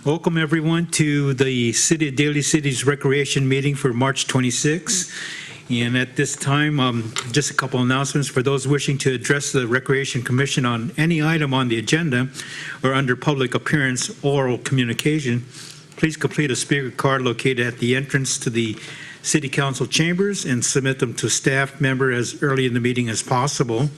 Welcome, everyone, to the City of Daly City's Recreation Meeting for March 26. And at this time, just a couple announcements for those wishing to address the Recreation Commission on any item on the agenda or under public appearance, oral communication. Please complete a speaker card located at the entrance to the City Council chambers and submit them to staff member as early in the meeting as possible.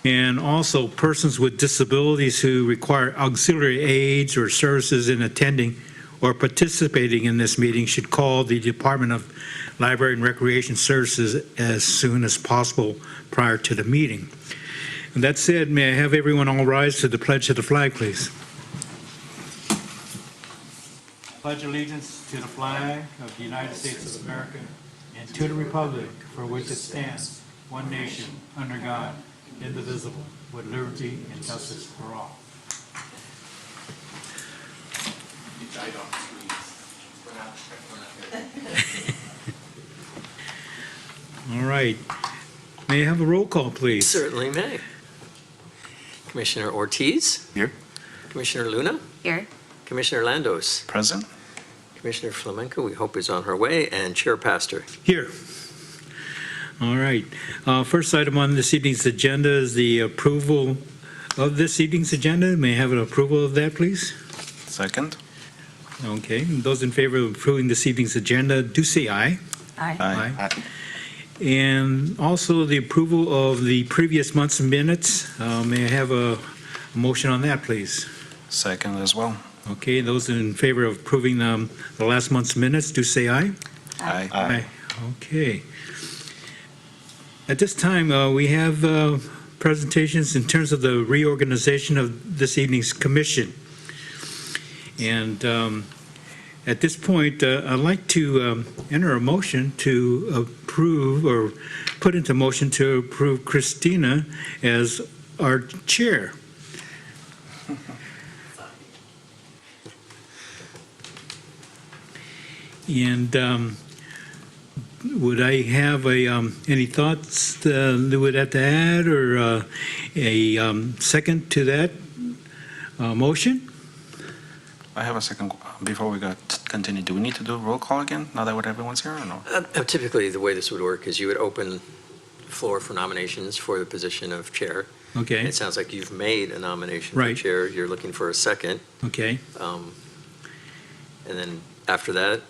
And also, persons with disabilities who require auxiliary aids or services in attending or participating in this meeting should call the Department of Library and Recreation Services as soon as possible prior to the meeting. And that said, may I have everyone all rise to the pledge of the flag, please? Pledge allegiance to the flag of the United States of America and to the republic for which it stands, one nation, under God, indivisible, with liberty and justice for all. You died on trees. All right. May I have a roll call, please? Certainly may. Commissioner Ortiz? Here. Commissioner Luna? Here. Commissioner Landos? Present. Commissioner Flamenco, we hope is on her way, and Chair Pastor. Here. All right. First item on this evening's agenda is the approval of this evening's agenda. May I have an approval of that, please? Second. Okay. Those in favor of approving this evening's agenda, do say aye. Aye. Aye. And also the approval of the previous month's minutes. May I have a motion on that, please? Second as well. Okay. Those in favor of approving the last month's minutes, do say aye. Aye. Okay. At this time, we have presentations in terms of the reorganization of this evening's commission. And at this point, I'd like to enter a motion to approve or put into motion to approve Christina as our chair. And would I have any thoughts that would have to add or a second to that motion? I have a second. Before we continue, do we need to do a roll call again now that everyone's here or no? Typically, the way this would work is you would open the floor for nominations for the position of chair. Okay, It sounds like you've made a nomination Right. for chair. You're looking for a second. okay, And then after that,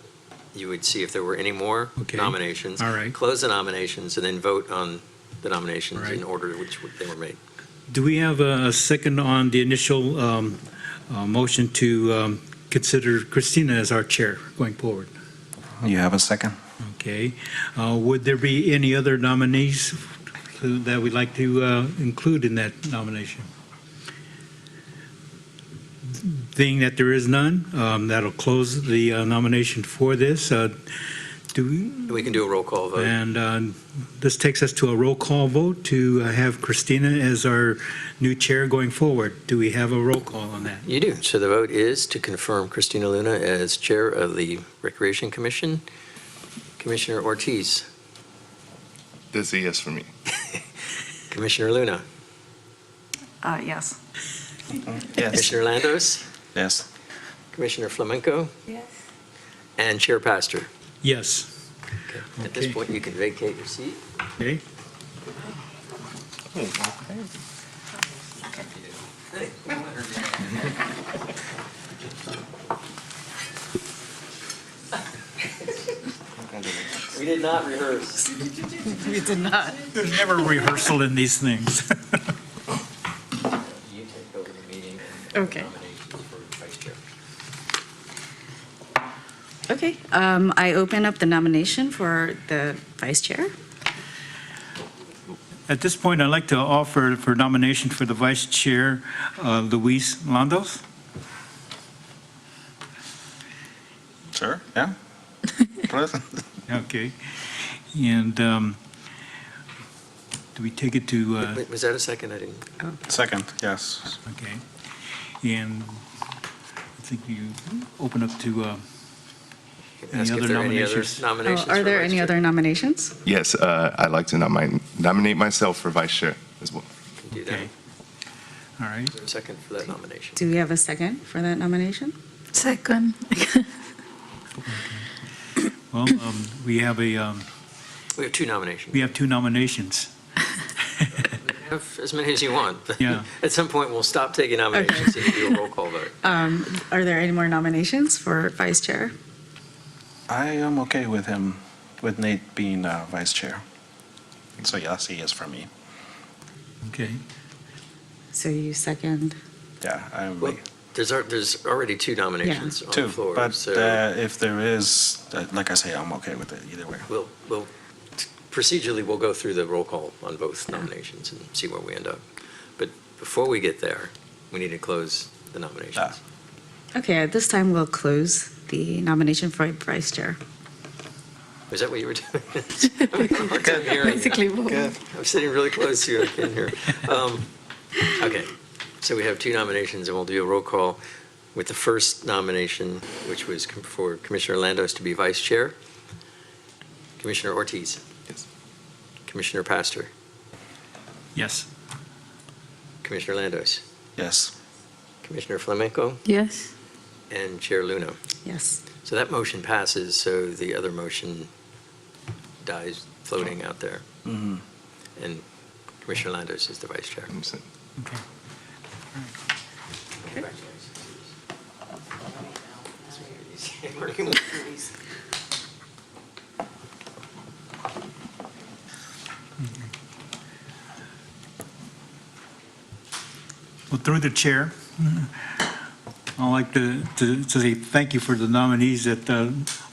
you would see if there were any more Okay. nominations. All right. Close the nominations and then vote on the nominations All right. in order which they were made. Do we have a second on the initial motion to consider Christina as our chair going forward? You have a second. Okay. Would there be any other nominees that we'd like to include in that nomination? Being that there is none, that'll close the nomination for this. We can do a roll call vote. And this takes us to a roll call vote to have Christina as our new chair going forward. Do we have a roll call on that? You do. So the vote is to confirm Christina Luna as chair of the Recreation Commission. Commissioner Ortiz. That's a yes for me. Commissioner Luna. Yes. Yes. Commissioner Landos. Yes. Commissioner Flamenco. Yes. And Chair Pastor. Yes. At this Okay. point, you can vacate your seat. Okay. We did not rehearse. We did not. There's never rehearsal in these things. You take over the meeting and Okay. nominations for vice chair. Okay, I open up the nomination for the vice chair. At this point, I'd like to offer for nomination for the vice chair, Luis Landos. Sure. Yeah. Present. Okay. And do we take it to, Wait, was that a second? I didn't. Second. Yes. okay. And I think you open up to Ask if other there are any other nominations? nominations. Are for there vice any chair. other nominations? Yes, I'd like to nominate myself for vice chair as well. Can do that. Okay. All right. Is there a second for that nomination? Do we have a second for that nomination? Second. Well, we have We have two nominations. two nominations. Have as many as you want. but Yeah. At some point, we'll stop taking nominations and do a roll call vote. Are there any more nominations for vice chair? I am okay with him, with Nate being vice chair. So yes, he is for me. Okay. So you second. Yeah, I'm Well, there's already two nominations on two, the floor. but So if there is, like I say, I'm okay with it either way. we'll procedurally, we'll go through the roll call on both nominations and see where we end up. But before we get there, we need to close the nominations. Okay, at this time, we'll close the nomination for vice chair. Is that what you were doing? I'm having a hard time hearing you. Basically, vote. I'm sitting really close to you, I can't hear. Okay, so we have two nominations, and we'll do a roll call with the first nomination, which was for Commissioner Landos to be vice chair. Commissioner Ortiz. Yes. Commissioner Pastor. Yes. Commissioner Landos. Yes. Commissioner Flamenco. Yes. And Chair Luna. Yes. So that motion passes, so the other motion dies floating out there. Mhm. And Commissioner Landos is the vice chair. Understood. Okay. Well, through the chair, I'd like to say thank you for the nominees that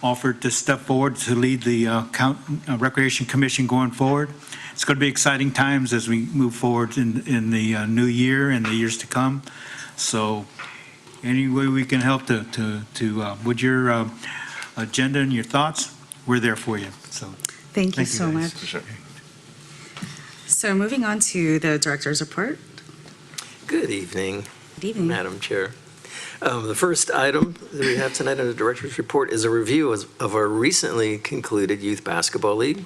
offered to step forward to lead the Recreation Commission going forward. It's going to be exciting times as we move forward in the new year and the years to come. So any way we can help with your agenda and your thoughts, we're there for you. So Thank you so guys. much. For sure. So moving on to the director's report. Good evening, Good evening. Madam Chair. The first item that we have tonight on the Director's Report is a review of our recently concluded Youth Basketball League.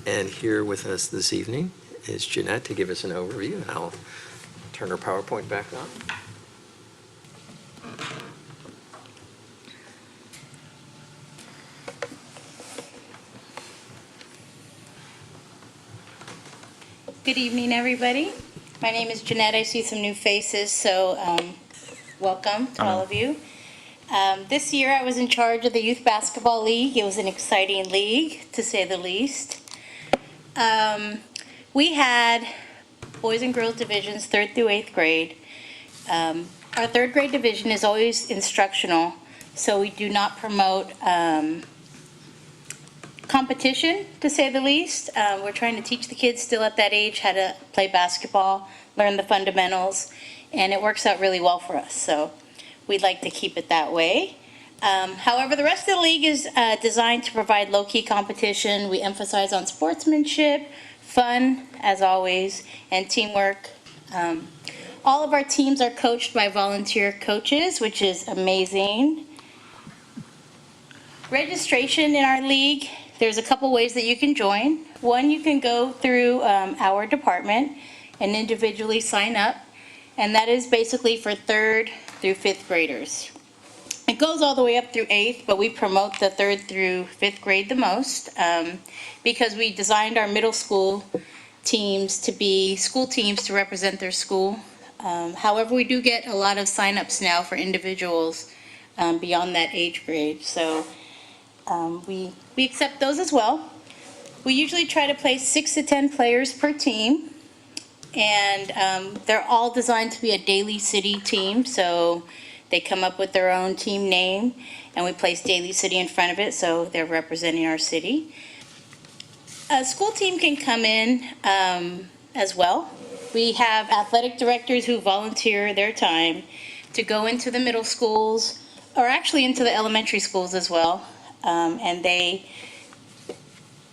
And here with us this evening is Jeanette to give us an overview, and I'll turn her PowerPoint back on. Good evening, everybody. My name is Jeanette. I see some new faces, so welcome to all of you. This year, I was in charge of the Youth Basketball League. It was an exciting league, to say the least. We had boys and girls divisions, 3rd through 8th grade. Our 3rd grade division is always instructional, so we do not promote competition, to say the least. We're trying to teach the kids still at that age how to play basketball, learn the fundamentals, and it works out really well for us. So we'd like to keep it that way. However, the rest of the league is designed to provide low-key competition. We emphasize on sportsmanship, fun, as always, and teamwork. All of our teams are coached by volunteer coaches, which is amazing. Registration in our league, there's a couple ways that you can join. One, you can go through our department and individually sign up, and that is basically for 3rd through 5th graders. It goes all the way up through 8th, but we promote the 3rd through 5th grade the most because we designed our middle school teams to be school teams to represent their school. However, we do get a lot of sign-ups now for individuals beyond that age grade, so we accept those as well. We usually try to play 6 to 10 players per team, and they're all designed to be a Daly City team, so they come up with their own team name, and we place Daly City in front of it, so they're representing our city. A school team can come in as well. We have athletic directors who volunteer their time to go into the middle schools, or actually into the elementary schools as well, and they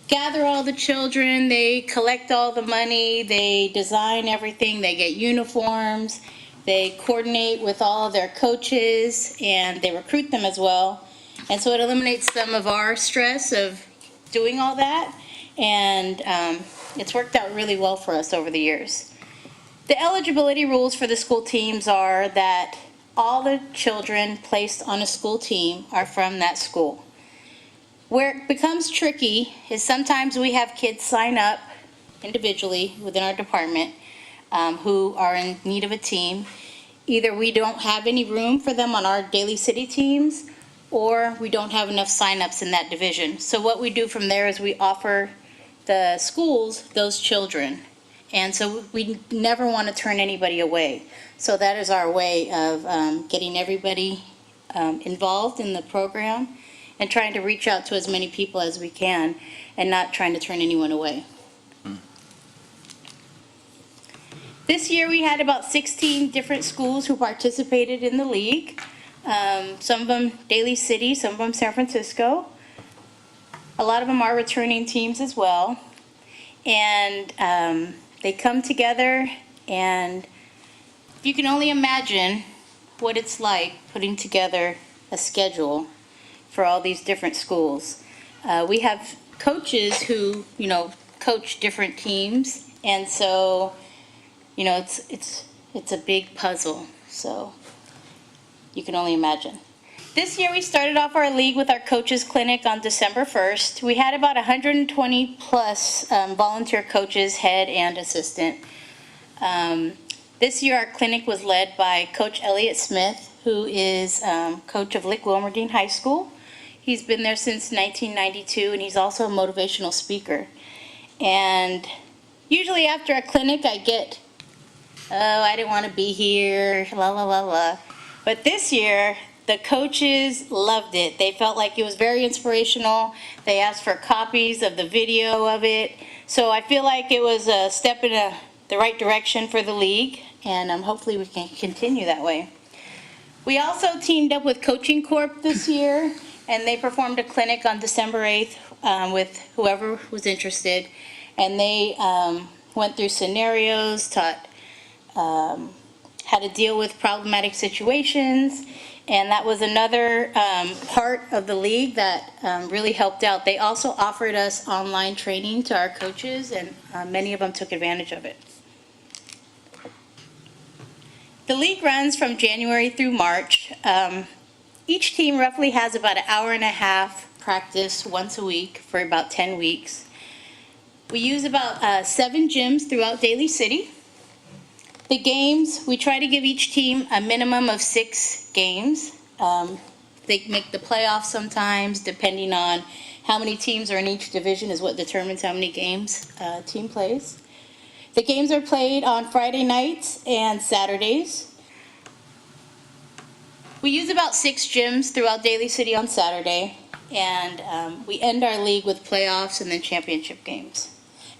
gather all the children, they collect all the money, they design everything, they get uniforms, they coordinate with all of their coaches, and they recruit them as well. And so it eliminates some of our stress of doing all that, and it's worked out really well for us over the years. The eligibility rules for the school teams are that all the children placed on a school team are from that school. Where it becomes tricky is sometimes we have kids sign up individually within our department who are in need of a team. Either we don't have any room for them on our Daly City teams, or we don't have enough signups in that division. So what we do from there is we offer the schools those children. And so we never want to turn anybody away. So that is our way of getting everybody involved in the program and trying to reach out to as many people as we can and not trying to turn anyone away. This year we had about 16 different schools who participated in the league. Some of them Daly City, some of them San Francisco. A lot of them are returning teams as well. And they come together, and you can only imagine what it's like putting together a schedule for all these different schools. We have coaches who, coach different teams, and so, it's a big puzzle. So you can only imagine. This year we started off our league with our coaches clinic on December 1st. We had about 120 plus volunteer coaches, head and assistant. This year our clinic was led by Coach Elliott Smith, who is coach of Lick Wilmerdine High School. He's been there since 1992, and he's also a motivational speaker. And usually after a clinic I get, I didn't want to be here, la la la la. But this year, the coaches loved it. They felt like it was very inspirational. They asked for copies of the video of it. So I feel like it was a step in the right direction for the league, and hopefully we can continue that way. We also teamed up with Coaching Corp this year, and they performed a clinic on December 8th with whoever was interested. And they went through scenarios, taught how to deal with problematic situations, and that was another part of the league that really helped out. They also offered us online training to our coaches, and many of them took advantage of it. The league runs from January through March. Each team roughly has about an hour and a half practice once a week for about 10 weeks. We use about 7 gyms throughout Daly City. The games, we try to give each team a minimum of 6 games. They make the playoffs sometimes, depending on how many teams are in each division is what determines how many games a team plays. The games are played on Friday nights and Saturdays. We use about 6 gyms throughout Daly City on Saturday, and we end our league with playoffs and then championship games.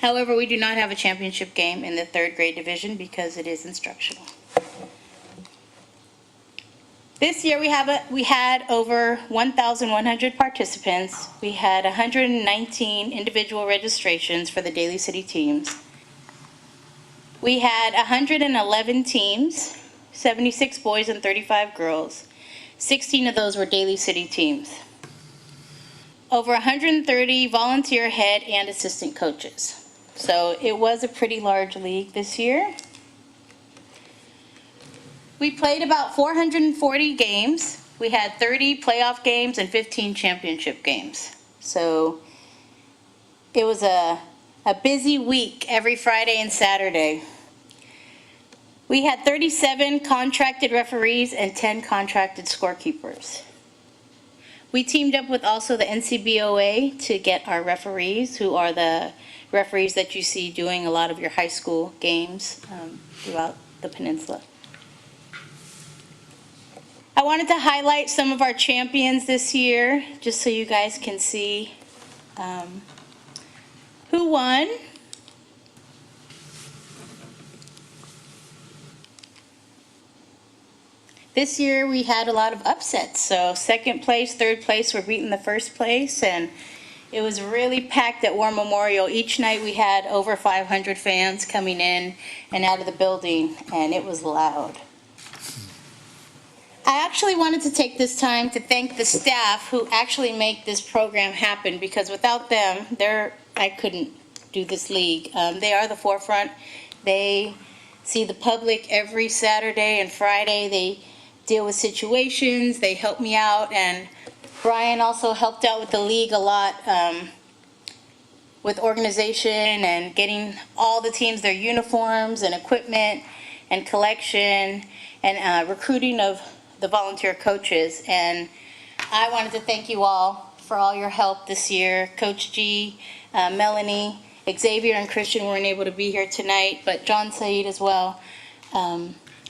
However, we do not have a championship game in the 3rd grade division because it is instructional. This year we had over 1,100 participants. We had 119 individual registrations for the Daly City teams. We had 111 teams, 76 boys and 35 girls. 16 of those were Daly City teams. Over 130 volunteer head and assistant coaches. So it was a pretty large league this year. We played about 440 games. We had 30 playoff games and 15 championship games. So it was a busy week every Friday and Saturday. We had 37 contracted referees and 10 contracted scorekeepers. We teamed up with also the NCBOA to get our referees, who are the referees that you see doing a lot of your high school games throughout the peninsula. I wanted to highlight some of our champions this year, just so you guys can see who won. This year we had a lot of upsets. So 2nd place, 3rd place were beating the 1st place, and it was really packed at War Memorial. Each night we had over 500 fans coming in and out of the building, and it was loud. I actually wanted to take this time to thank the staff who actually make this program happen, because without them, I couldn't do this league. They are the forefront. They see the public every Saturday and Friday. They deal with situations. They help me out, and Brian also helped out with the league a lot, with organization and getting all the teams their uniforms and equipment and collection and recruiting of the volunteer coaches. And I wanted to thank you all for all your help this year. Coach G, Melanie, Xavier, and Christian weren't able to be here tonight, but John Said as well.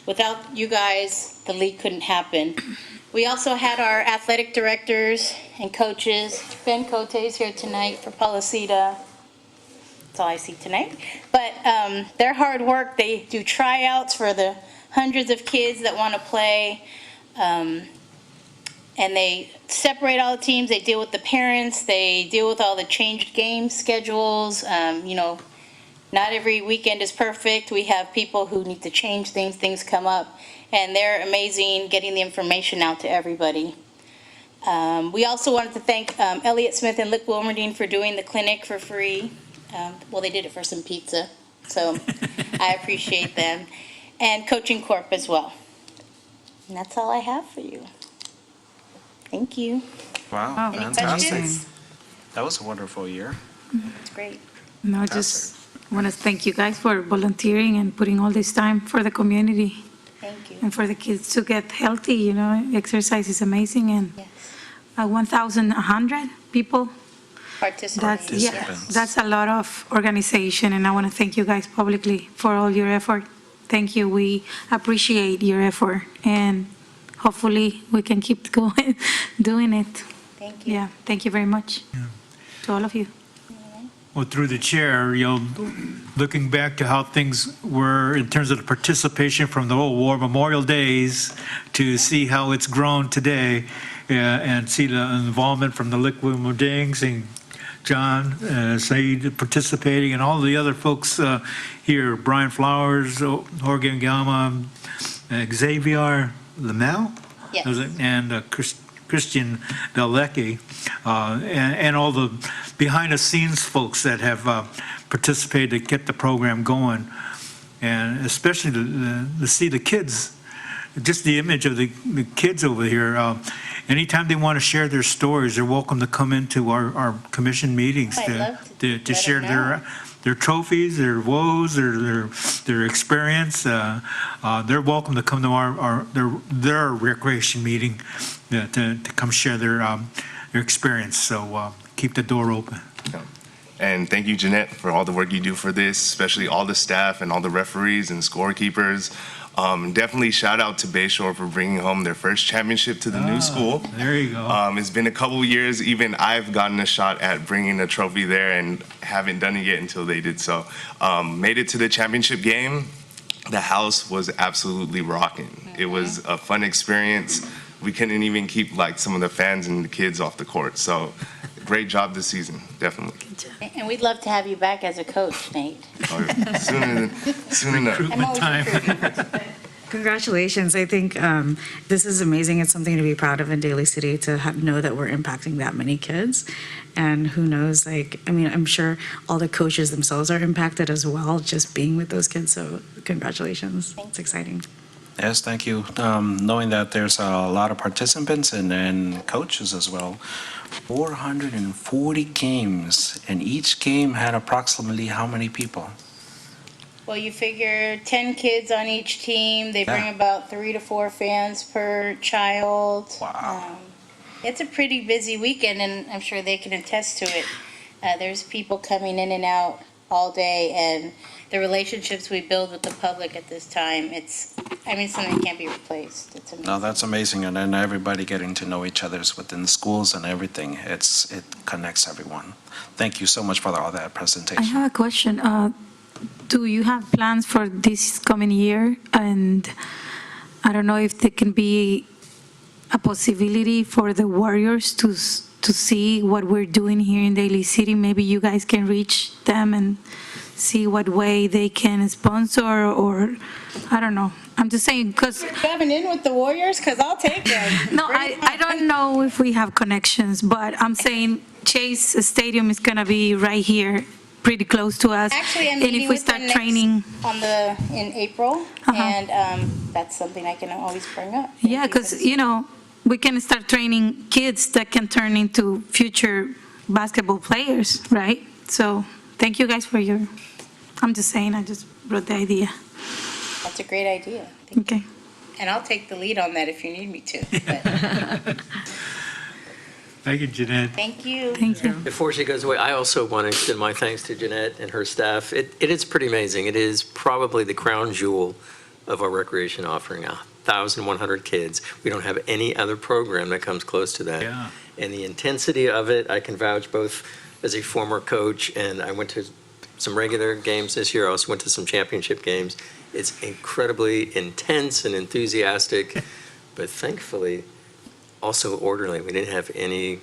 Without you guys, the league couldn't happen. We also had our athletic directors and coaches. Ben Cote is here tonight for Policita. That's all I see tonight. But their hard work, they do tryouts for the hundreds of kids that want to play. And they separate all the teams. They deal with the parents. They deal with all the changed game schedules. Not every weekend is perfect. We have people who need to change things. Things come up. And they're amazing getting the information out to everybody. We also wanted to thank Elliott Smith and Lick Wilmerdine for doing the clinic for free. Well, they did it for some pizza, so I appreciate them. And Coaching Corp as well. And that's all I have for you. Thank you. Wow, Any fantastic. questions? That was a wonderful year. It's great. No, I just want to thank you guys for volunteering and putting all this time for the community Thank you. and for the kids to get healthy, exercise is amazing, and Yes. 1,100 people, Participants. that's a lot of organization, and I want to thank you guys publicly for all your effort. Thank you, we appreciate your effort, and hopefully we can keep going, doing it. Thank you. Yeah, thank you very much to all of you. Well, through the chair, looking back to how things were in terms of the participation from the old war memorial days to see how it's grown today, and see the involvement from the Liquid Mudings and John, Said participating, and all the other folks here, Brian Flowers, Jorge Gama, Xavier Lamel? Yes. And Christian Belecki, and all the behind-the-scenes folks that have participated to get the program going, and especially to see the kids, just the image of the kids over here. Anytime they want to share their stories, they're welcome to come into our commission meetings I'd love to to let share them know. their trophies, their woes, their experience. They're welcome to come to their recreation meeting to come share their experience. So keep the door open. And thank you, Jeanette, for all the work you do for this, especially all the staff and all the referees and scorekeepers. Definitely shout out to Bayshore for bringing home their first championship to the new school. There you go. It's been a couple years. Even I've gotten a shot at bringing a trophy there and haven't done it yet until they did so. Made it to the championship game. The house was absolutely rocking. It was a fun experience. We couldn't even keep some of the fans and the kids off the court. So great job this season, definitely. And we'd love to have you back as a coach, Nate. Soon enough. I'm always Time. recruiting. Congratulations. I think this is amazing. It's something to be proud of in Daly City to know that we're impacting that many kids. And who knows, I'm sure all the coaches themselves are impacted as well, just being with those kids. So congratulations. It's exciting. Yes, thank you. Knowing that there's a lot of participants and coaches as well. 440 games, and each game had approximately how many people? Well, you figure 10 kids on each team. They bring Yeah. about 3 to 4 fans per child. Wow. It's a pretty busy weekend, and I'm sure they can attest to it. There's people coming in and out all day, and the relationships we build with the public at this time, something that can't be replaced. It's amazing. No, that's amazing, and then everybody getting to know each other's within the schools and everything. It connects everyone. Thank you so much for all that I presentation. have a question. Do you have plans for this coming year? And I don't know if there can be a possibility for the Warriors to see what we're doing here in Daly City. Maybe you guys can reach them and see what way they can sponsor, or I don't know. I'm just saying because Driving in with the Warriors, because I'll take them. no, I don't know if we have connections, but I'm saying Chase Stadium is gonna be right here pretty close to us. Actually, I'm And meeting if we with them start training, in April, Uh-huh. and that's something I can always bring up. Thank yeah, you because, for- we can start training kids that can turn into future basketball players, right? So thank you guys for I'm just saying, I just brought the idea. That's a great idea. Thank you. Okay. And I'll take the lead on that if you need me to. But Thank you, Jeanette. thank you. Thank you. Before she goes away, I also want to extend my thanks to Jeanette and her staff. It is pretty amazing. It is probably the crown jewel of our recreation offering, 1,100 kids. We don't have any other program that comes close to that. Yeah. And the intensity of it, I can vouch both as a former coach, and I went to some regular games this year. I also went to some championship games. It's incredibly intense and enthusiastic, but thankfully also orderly. We didn't have any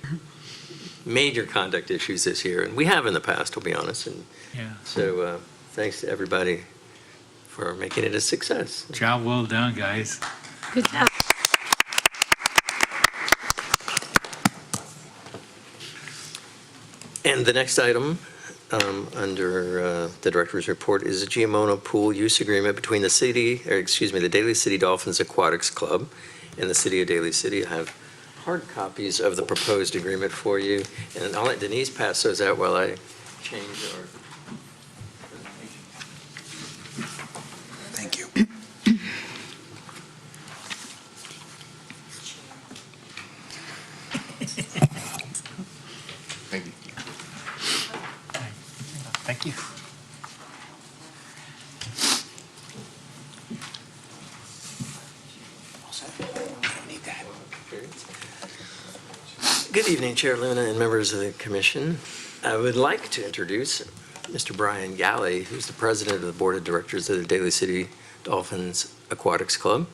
major conduct issues this year, and we have in the past, I'll be honest. And Yeah. so thanks to everybody for making it a success. Job well done, guys. Good job. And the next item under the director's report is a Giamono Pool use agreement between the Daly City Dolphins Aquatics Club and the city of Daly City. I have hard copies of the proposed agreement for you, and I'll let Denise pass those out while I change our. Thank you. Thank you. Thank you. Good evening, Chair Luna and members of the commission. I would like to introduce Mr. Brian Daly, who's the president of the board of directors of the Daly City Dolphins Aquatics Club.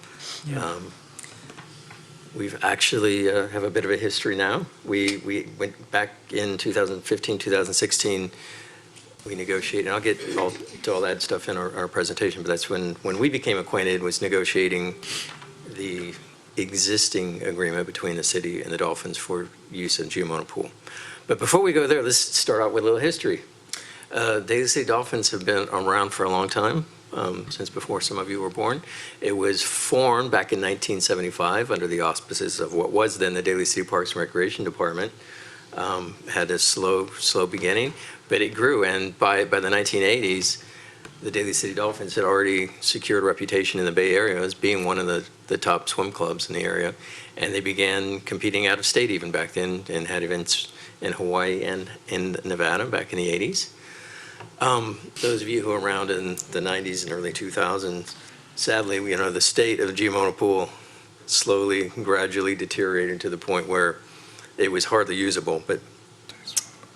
We've actually have a bit of a history now. We went back in 2015, 2016. We negotiated, and I'll get to all that stuff in our presentation, but that's when we became acquainted, was negotiating the existing agreement between the city and the Dolphins for use of Giamono Pool. But before we go there, let's start out with a little history. Daly City Dolphins have been around for a long time, since before some of you were born. It was formed back in 1975 under the auspices of what was then the Daly City Parks and Recreation Department. Had a slow beginning, but it grew, and by the 1980s, the Daly City Dolphins had already secured a reputation in the Bay Area as being one of the top swim clubs in the area, and they began competing out of state even back then and had events in Hawaii and in Nevada back in the 80s. Those of you who were around in the 90s and early 2000s, sadly, the state of the Giamono Pool slowly, gradually deteriorated to the point where it was hardly usable. But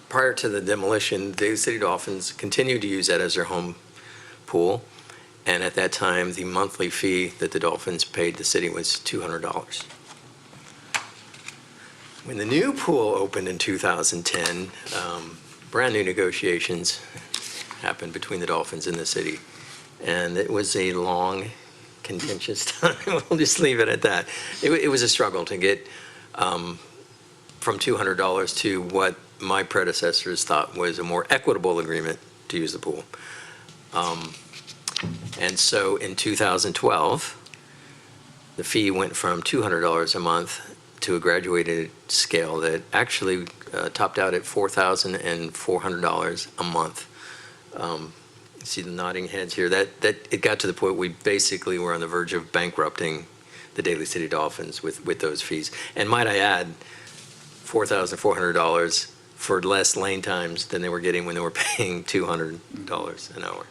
prior to the demolition, the Daly City Dolphins continued to use that as their home pool, and at that time, the monthly fee that the Dolphins paid the city was $200. When the new pool opened in 2010, brand new negotiations happened between the Dolphins and the city, and it was a long, contentious time. We'll just leave it at that. It was a struggle to get from $200 to what my predecessors thought was a more equitable agreement to use the pool. And so in 2012, the fee went from $200 a month to a graduated scale that actually topped out at $4,400 a month. You see the nodding heads here. That it got to the point we basically were on the verge of bankrupting the Daly City Dolphins with those fees. And might I add, $4,400 for less lane times than they were getting when they were paying $200 an hour.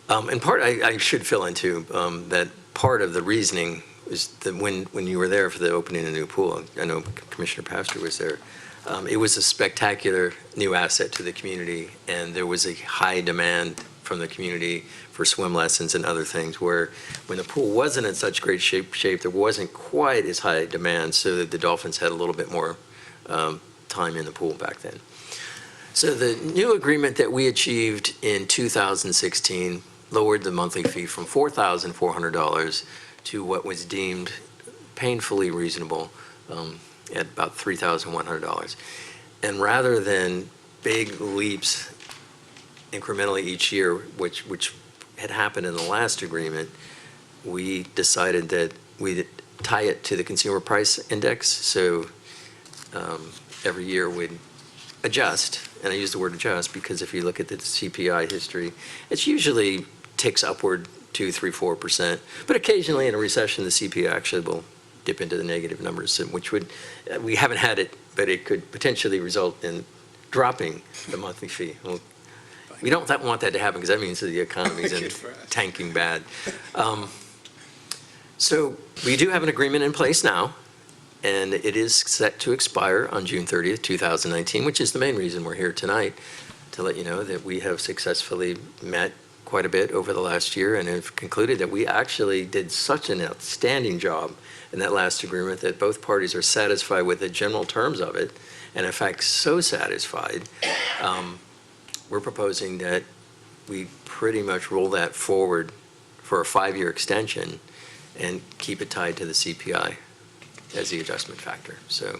And part, I should fill into that part of the reasoning is that when you were there for the opening of the new pool, I know Commissioner Pastor was there, it was a spectacular new asset to the community, and there was a high demand from the community for swim lessons and other things, where when the pool wasn't in such great shape, there wasn't quite as high demand, so that the Dolphins had a little bit more time in the pool back then. So the new agreement that we achieved in 2016 lowered the monthly fee from $4,400 to what was deemed painfully reasonable at about $3,100. And rather than big leaps incrementally each year, which had happened in the last agreement, we decided that we'd tie it to the consumer price index. So every year we'd adjust, and I use the word adjust because if you look at the CPI history, it's usually ticks upward 2, 3, 4%. But occasionally in a recession, the CPI actually will dip into the negative numbers, which would, we haven't had it, but it could potentially result in dropping the monthly fee. Well, we don't want that to happen because that means that the economy's in tanking bad. So we do have an agreement in place now, and it is set to expire on June 30th, 2019, which is the main reason we're here tonight, to let you know that we have successfully met quite a bit over the last year and have concluded that we actually did such an outstanding job in that last agreement that both parties are satisfied with the general terms of it, and in fact, so satisfied, we're proposing that we pretty much roll that forward for a 5-year extension and keep it tied to the CPI as the adjustment factor. So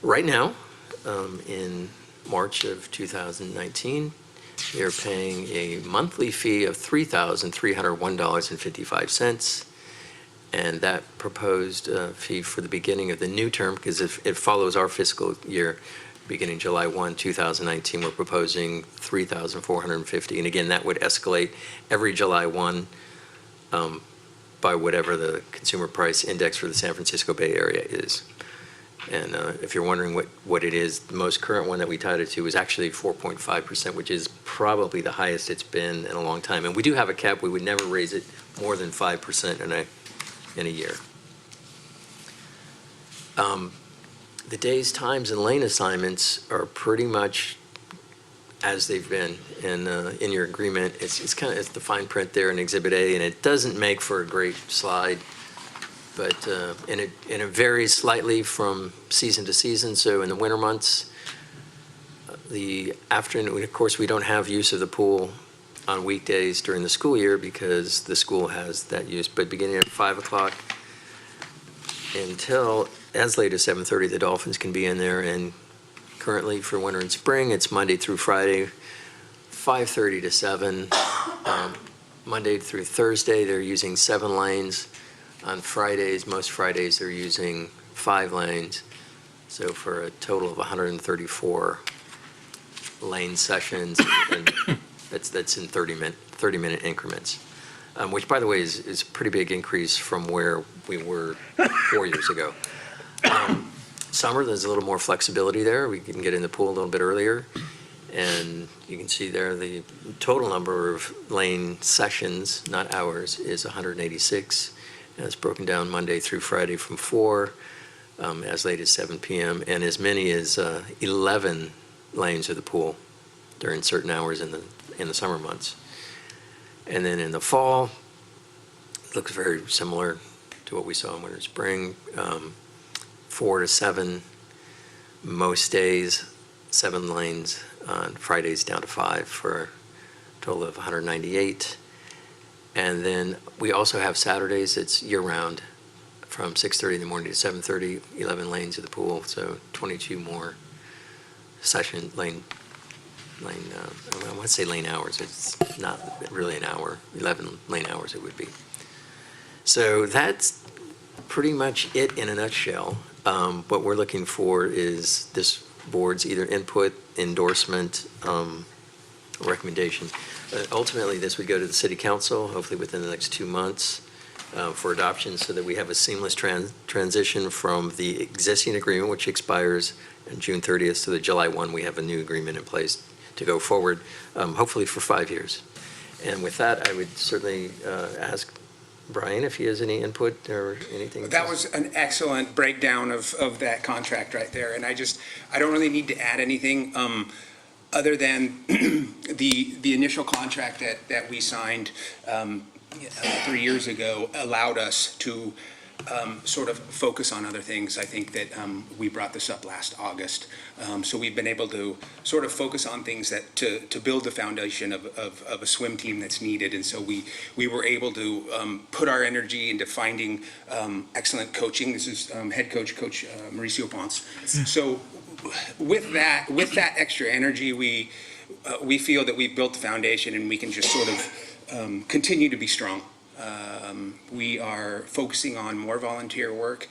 right now, in March of 2019, they're paying a monthly fee of $3,301.55. And that proposed fee for the beginning of the new term, because if it follows our fiscal year, beginning July 1, 2019, we're proposing $3,450. And again, that would escalate every July 1 by whatever the consumer price index for the San Francisco Bay Area is. And if you're wondering what it is, the most current one that we tied it to is actually 4.5%, which is probably the highest it's been in a long time. And we do have a cap. We would never raise it more than 5% in a year. The days, times, and lane assignments are pretty much as they've been in your agreement. It's the fine print there in Exhibit A, and it doesn't make for a great slide. But and it varies slightly from season to season. So in the winter months, the afternoon, of course, we don't have use of the pool on weekdays during the school year because the school has that use. But beginning at 5 o'clock until as late as 7:30, the Dolphins can be in there. And currently for winter and spring, it's Monday through Friday, 5:30 to 7. Monday through Thursday, they're using 7 lanes. On Fridays, most Fridays, they're using 5 lanes. So for a total of 134 lane sessions, and that's in 30-minute increments, which, by the way, is a pretty big increase from where we were 4 years ago. Summer, there's a little more flexibility there. We can get in the pool a little bit earlier. And you can see there the total number of lane sessions, not hours, is 186. And it's broken down Monday through Friday from 4 as late as 7 p.m. and as many as 11 lanes of the pool during certain hours in the summer months. And then in the fall, it looks very similar to what we saw in winter and spring, 4 to 7 most days, 7 lanes on Fridays down to 5 for a total of 198. And then we also have Saturdays, it's year-round, from 6:30 in the morning to 7:30, 11 lanes of the pool, so 22 more session lane, I want to say lane hours, it's not really an hour, 11 lane hours it would be. So that's pretty much it in a nutshell. What we're looking for is this board's either input, endorsement, recommendation. Ultimately, this would go to the City Council, hopefully within the next 2 months, for adoption so that we have a seamless transition from the existing agreement, which expires on June 30th, to the July 1, we have a new agreement in place to go forward, hopefully for 5 years. And with that, I would certainly ask Brian if he has any input or anything. That was an excellent breakdown of that contract right there. And I don't really need to add anything other than the initial contract that we signed 3 years ago allowed us to sort of focus on other things. I think that we brought this up last August. So we've been able to sort of focus on things that to build the foundation of a swim team that's needed. And so we were able to put our energy into finding excellent coaching. This is head coach, Coach Mauricio Ponce. So with that extra energy, we feel that we've built the foundation and we can just sort of continue to be strong. We are focusing on more volunteer work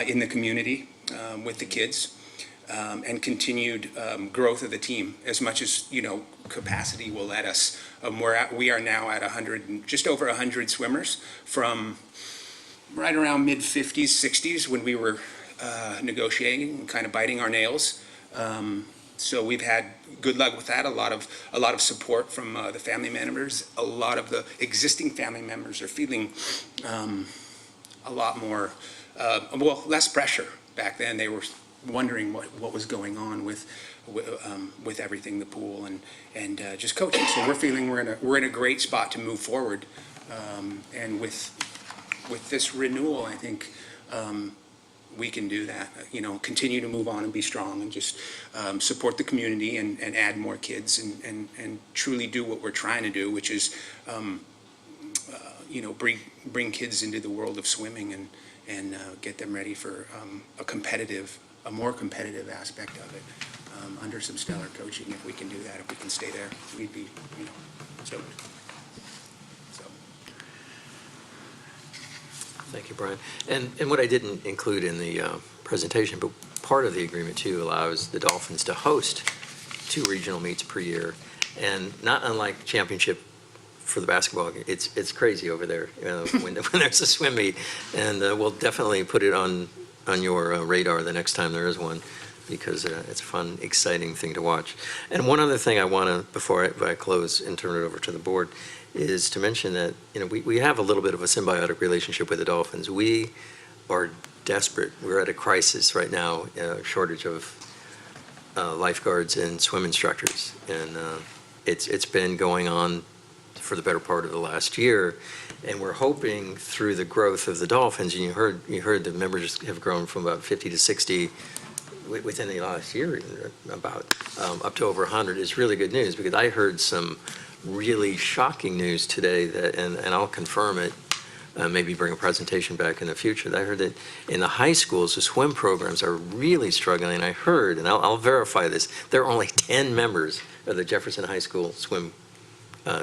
in the community with the kids and continued growth of the team as much as, capacity will let us. We are now at 100, just over 100 swimmers from right around mid-50s, 60s when we were negotiating and kind of biting our nails. So we've had good luck with that. A lot of support from the family members. A lot of the existing family members are feeling a lot more, less pressure. Back then, they were wondering what was going on with everything, the pool and just coaching. So we're feeling we're in a great spot to move forward. And with this renewal, I think. We can do that, continue to move on and be strong and just support the community and add more kids and truly do what we're trying to do, which is, bring kids into the world of swimming and get them ready for a more competitive aspect of it under some stellar coaching. If we can do that, if we can stay there, we'd be, so. Thank you, Brian. And what I didn't include in the presentation, but part of the agreement too allows the Dolphins to host 2 regional meets per year. And not unlike championship for the basketball, it's crazy over there when there's a swim meet. And we'll definitely put it on your radar the next time there is one, because it's a fun, exciting thing to watch. And one other thing I want to, before I close and turn it over to the board, is to mention that we have a little bit of a symbiotic relationship with the Dolphins. We are desperate. We're at a crisis right now, shortage of lifeguards and swim instructors, and it's been going on for the better part of the last year. And we're hoping through the growth of the Dolphins, and you heard the members have grown from about 50 to 60 within the last year, about up to over 100 is really good news, because I heard some really shocking news today and I'll confirm it, maybe bring a presentation back in the future. I heard that in the high schools, the swim programs are really struggling. I heard, and I'll verify this, there are only 10 members of the Jefferson High School swim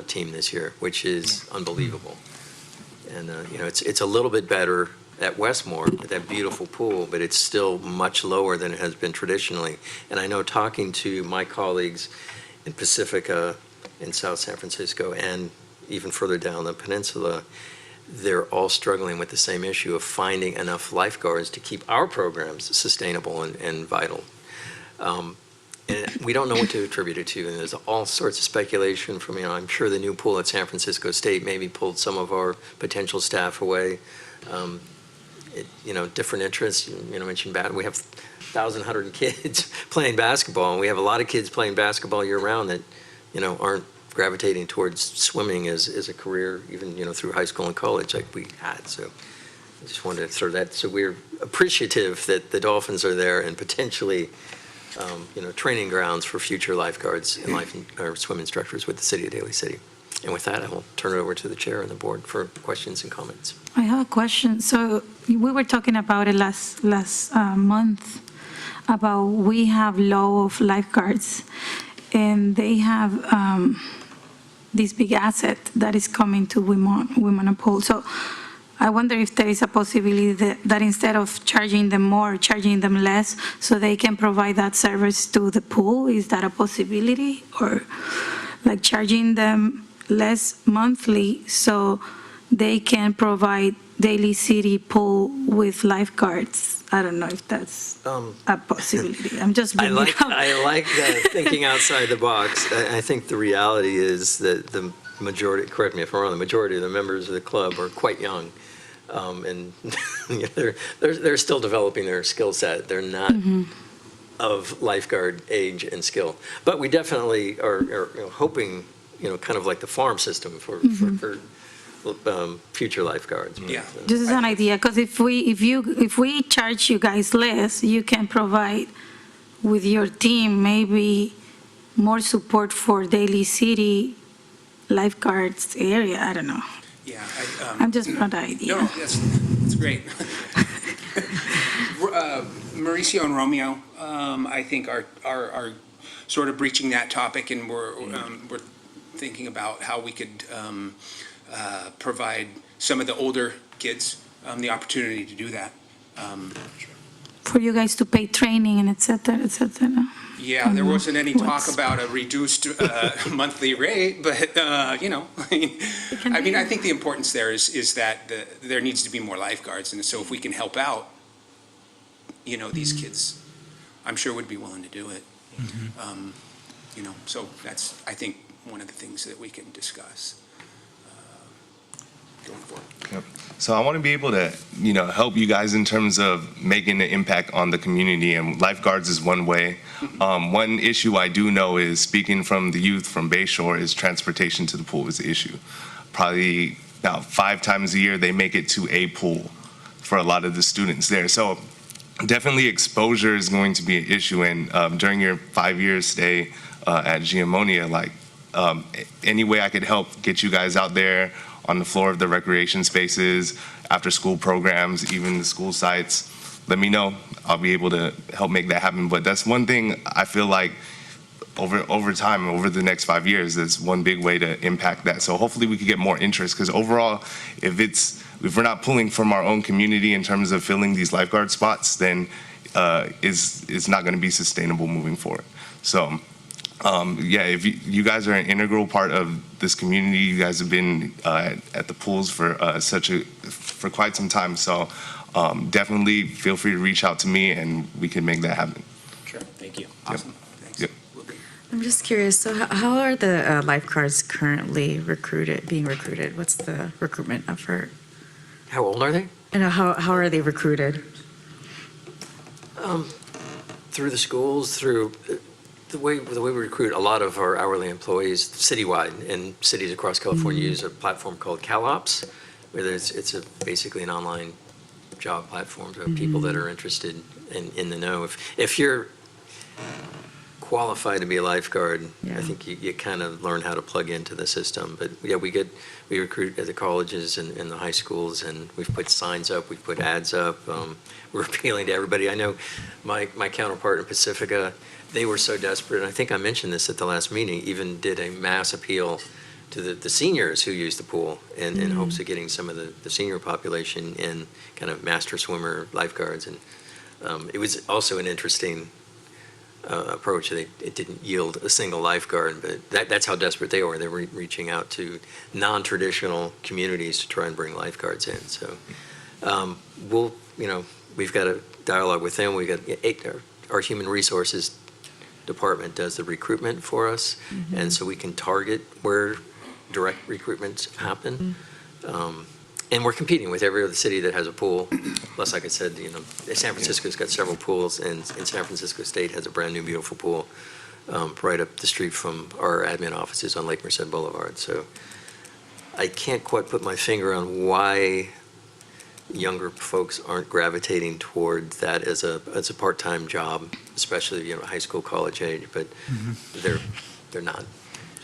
team this year, which is unbelievable. And it's a little bit better at Westmore, at that beautiful pool, but it's still much lower than it has been traditionally. And I know, talking to my colleagues in Pacifica, in South San Francisco, and even further down the peninsula, they're all struggling with the same issue of finding enough lifeguards to keep our programs sustainable and vital. And we don't know what to attribute it to, and there's all sorts of speculation from, I'm sure the new pool at San Francisco State maybe pulled some of our potential staff away. Different interests, mentioned we have 1,100 kids playing basketball, and we have a lot of kids playing basketball year-round that aren't gravitating towards swimming as a career, even, through high school and college like we had. So I just wanted to throw that. So we're appreciative that the Dolphins are there and potentially, training grounds for future lifeguards and or swim instructors with the city of Daly City. And with that, I will turn it over to the chair and the board for questions and comments. I have a question. So we were talking about it last month, about we have law of lifeguards, and they have this big asset that is coming to women and pool. So I wonder if there is a possibility that instead of charging them more, charging them less, so they can provide that service to the pool. Is that a possibility? Or like charging them less monthly so they can provide Daly City pool with lifeguards? I don't know if that's a possibility. I'm just I like thinking outside the box. I think the reality is that the majority, correct me if I'm wrong, the majority of the members of the club are quite young. And they're still developing their skill set. They're not of lifeguard age and skill. But we definitely are hoping, kind of like the farm system for future lifeguards. Yeah. Just as an idea, because if we charge you guys less, you can provide with your team maybe more support for Daly City lifeguards area. I don't know. Yeah. I'm just throwing the idea. No, that's great. Mauricio and Romeo, I think are sort of breaching that topic, and we're thinking about how we could provide some of the older kids the opportunity to do that. For you guys to pay training and et cetera, et cetera. Yeah, there wasn't any talk What's- about a reduced monthly rate, but, I mean, I think the importance there is that there needs to be more lifeguards, and so if we can help out, these kids, I'm sure would be willing to do it. So that's, I think, one of the things that we can discuss going forward. Yep. So I want to be able to, help you guys in terms of making an impact on the community, and lifeguards is one way. One issue I do know is, speaking from the youth from Bayshore, is transportation to the pool is the issue. Probably about 5 times a year, they make it to a pool for a lot of the students there. So definitely exposure is going to be an issue. And during your 5-year stay at Giamonia, any way I could help get you guys out there on the floor of the recreation spaces, after school programs, even the school sites, let me know. I'll be able to help make that happen. But that's one thing I feel like over time, over the next 5 years, is one big way to impact that. So hopefully we could get more interest, because overall, if we're not pulling from our own community in terms of filling these lifeguard spots, then it's not going to be sustainable moving forward. So if you guys are an integral part of this community, you guys have been at the pools for quite some time. So definitely feel free to reach out to me, and we can make that happen. Sure, thank you. Yep. Awesome, thanks. Yep. I'm just curious, so how are the lifeguards currently being recruited? What's the recruitment effort? How old are they? And how are they recruited? Through the schools, through the way we recruit a lot of our hourly employees citywide, and cities across California use a platform called CalOps, where it's basically an online job platform for people that are interested in the know. If you're qualified to be a lifeguard, Yeah. I think you kind of learn how to plug into the system. But yeah, we recruit at the colleges and the high schools, and we've put signs up, we've put ads up. We're appealing to everybody. I know my counterpart in Pacifica, they were so desperate, and I think I mentioned this at the last meeting, even did a mass appeal to the seniors who use the pool in hopes of getting some of the senior population in, kind of master swimmer lifeguards. And it was also an interesting approach. It didn't yield a single lifeguard, but that's how desperate they were. They were reaching out to non-traditional communities to try and bring lifeguards in. So we've got a dialogue with them. We've got our human resources department does the recruitment for us, and so we can target where direct recruitments happen. And we're competing with every other city that has a pool. Plus, like I said, San Francisco's got several pools, and San Francisco State has a brand-new beautiful pool right up the street from our admin offices on Lake Merced Boulevard. So I can't quite put my finger on why younger folks aren't gravitating toward that as a part-time job, especially high school, college age, but they're not.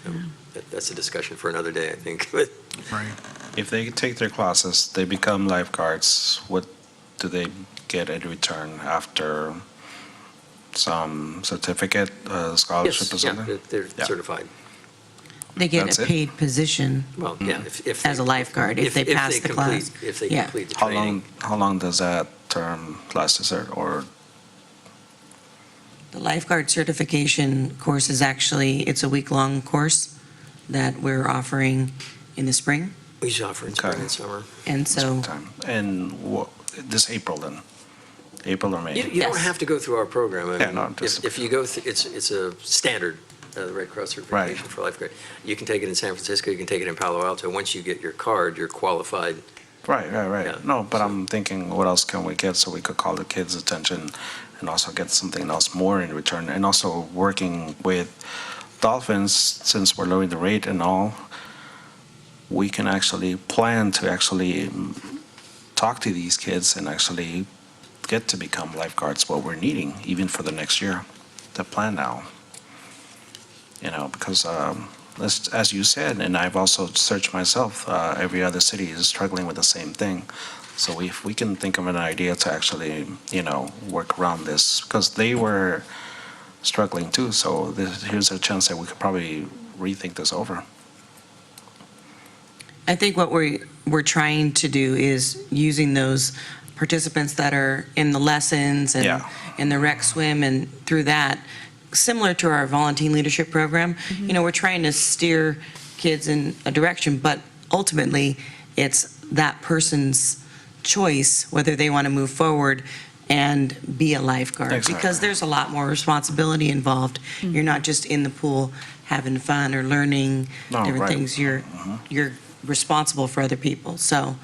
So that's a discussion for another day, I think. But Right. If they take their classes, they become lifeguards, what do they get in return after some certificate, scholarship or yes, yeah, something? they're Yeah. certified. They get That's a it? paid position Well, yeah, if as a lifeguard if they pass the class. If they Yeah. complete the How training. long, how long does that term last, is it, or The lifeguard certification course is actually, it's a week-long course that we're offering in the spring. We usually offer in spring Okay. and summer. And so, time? And this April then? April or May? You don't Yes. have to go through our program. I Yeah, mean, no, just- if you go through, it's a standard, the Red Cross certification for lifeguard. You can take it in San Francisco, you can take it in Palo Alto. Once you get your card, you're qualified. Right. Yeah, No, but so- I'm thinking, what else can we get so we could call the kids' attention and also get something else more in return? And also working with Dolphins, since we're lowering the rate and all, we can actually plan to actually talk to these kids and actually get to become lifeguards, what we're needing, even for the next year, to plan now. You know, because as you said, and I've also searched myself, every other city is struggling with the same thing. So if we can think of an idea to actually, you know, work around this, because they were struggling too, so here's a chance that we could probably rethink this over. I think what we're trying to do is using those participants that are in the lessons and Yeah. in the rec swim, and through that, similar to our volunteer leadership program, you know, we're trying to steer kids in a direction, but ultimately, it's that person's choice whether they want to move forward and be a lifeguard. Exactly. Because there's a lot more responsibility involved. You're not just in the pool having fun or learning No, different right. things. You're responsible for other people. So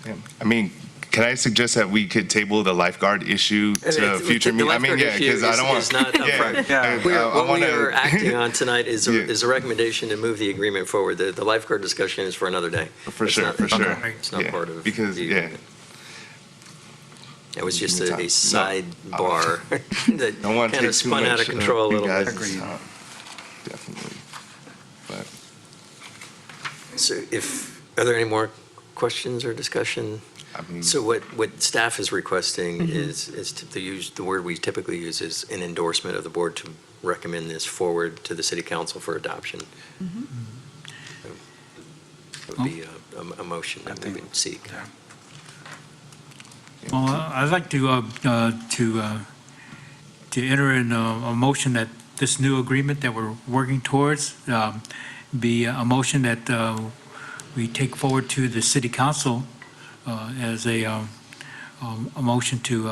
Yeah. I mean, can I suggest that we could table the lifeguard issue to a future meeting? I mean, yeah, because I don't want. Is not up front. Yeah. What we are acting on tonight is Yeah. a recommendation to move the agreement forward. The lifeguard discussion is for another day. For It's sure, not- for sure. It's not Yeah, part of. because, the yeah. agreement. It was just No. a sidebar that Don't want to kind of take too spun out much of control a you little guys' bit. time. Definitely. But So are there any more questions or discussion? I mean, So what staff is requesting is to use, the word we typically use is an endorsement of the board to recommend this forward to the city council for adoption. It would be a motion that we would seek. Well, I'd like to enter in a motion that this new agreement that we're working towards be a motion that we take forward to the city council as a motion to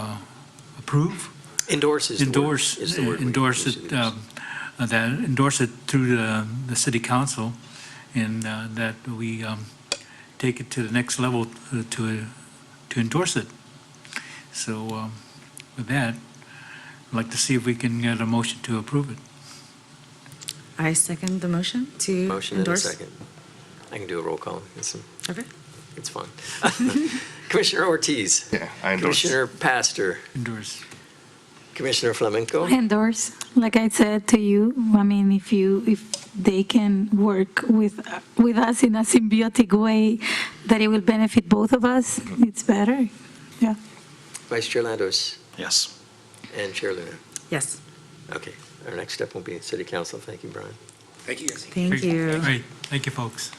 approve, Endorse is the word. endorse, Is the word we endorse usually it, use. endorse it through the city council, and that we take it to the next level to endorse it. So with that, I'd like to see if we can get a motion to approve it. I second the motion to Motion and a endorse. second. I can do a roll call. Okay. It's fun. Commissioner Ortiz. yeah, I endorse. Commissioner Pastor. Endorse. Commissioner Flamenco. Endorse, like I said to you, I mean, if they can work with us in a symbiotic way, that it will benefit both of us, it's better. Yeah. Vice Chair Landos Yes. and Chair Luna. Yes. Okay. Our next step will be City Council. Thank you, Brian. Thank you, guys. Thank you. All right, thank you, folks.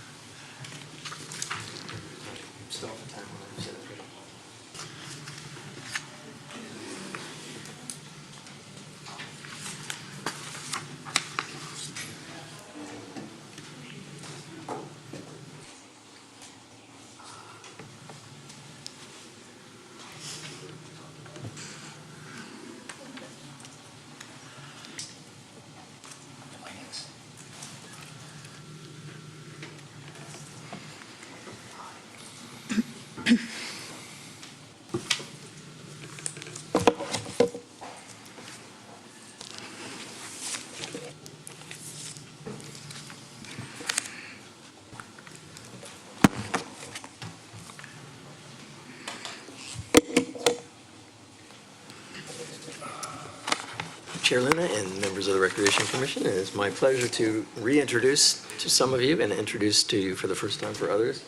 Chair Luna and members of the Recreation Commission, it is my pleasure to reintroduce to some of you and introduce to you for the first time for others,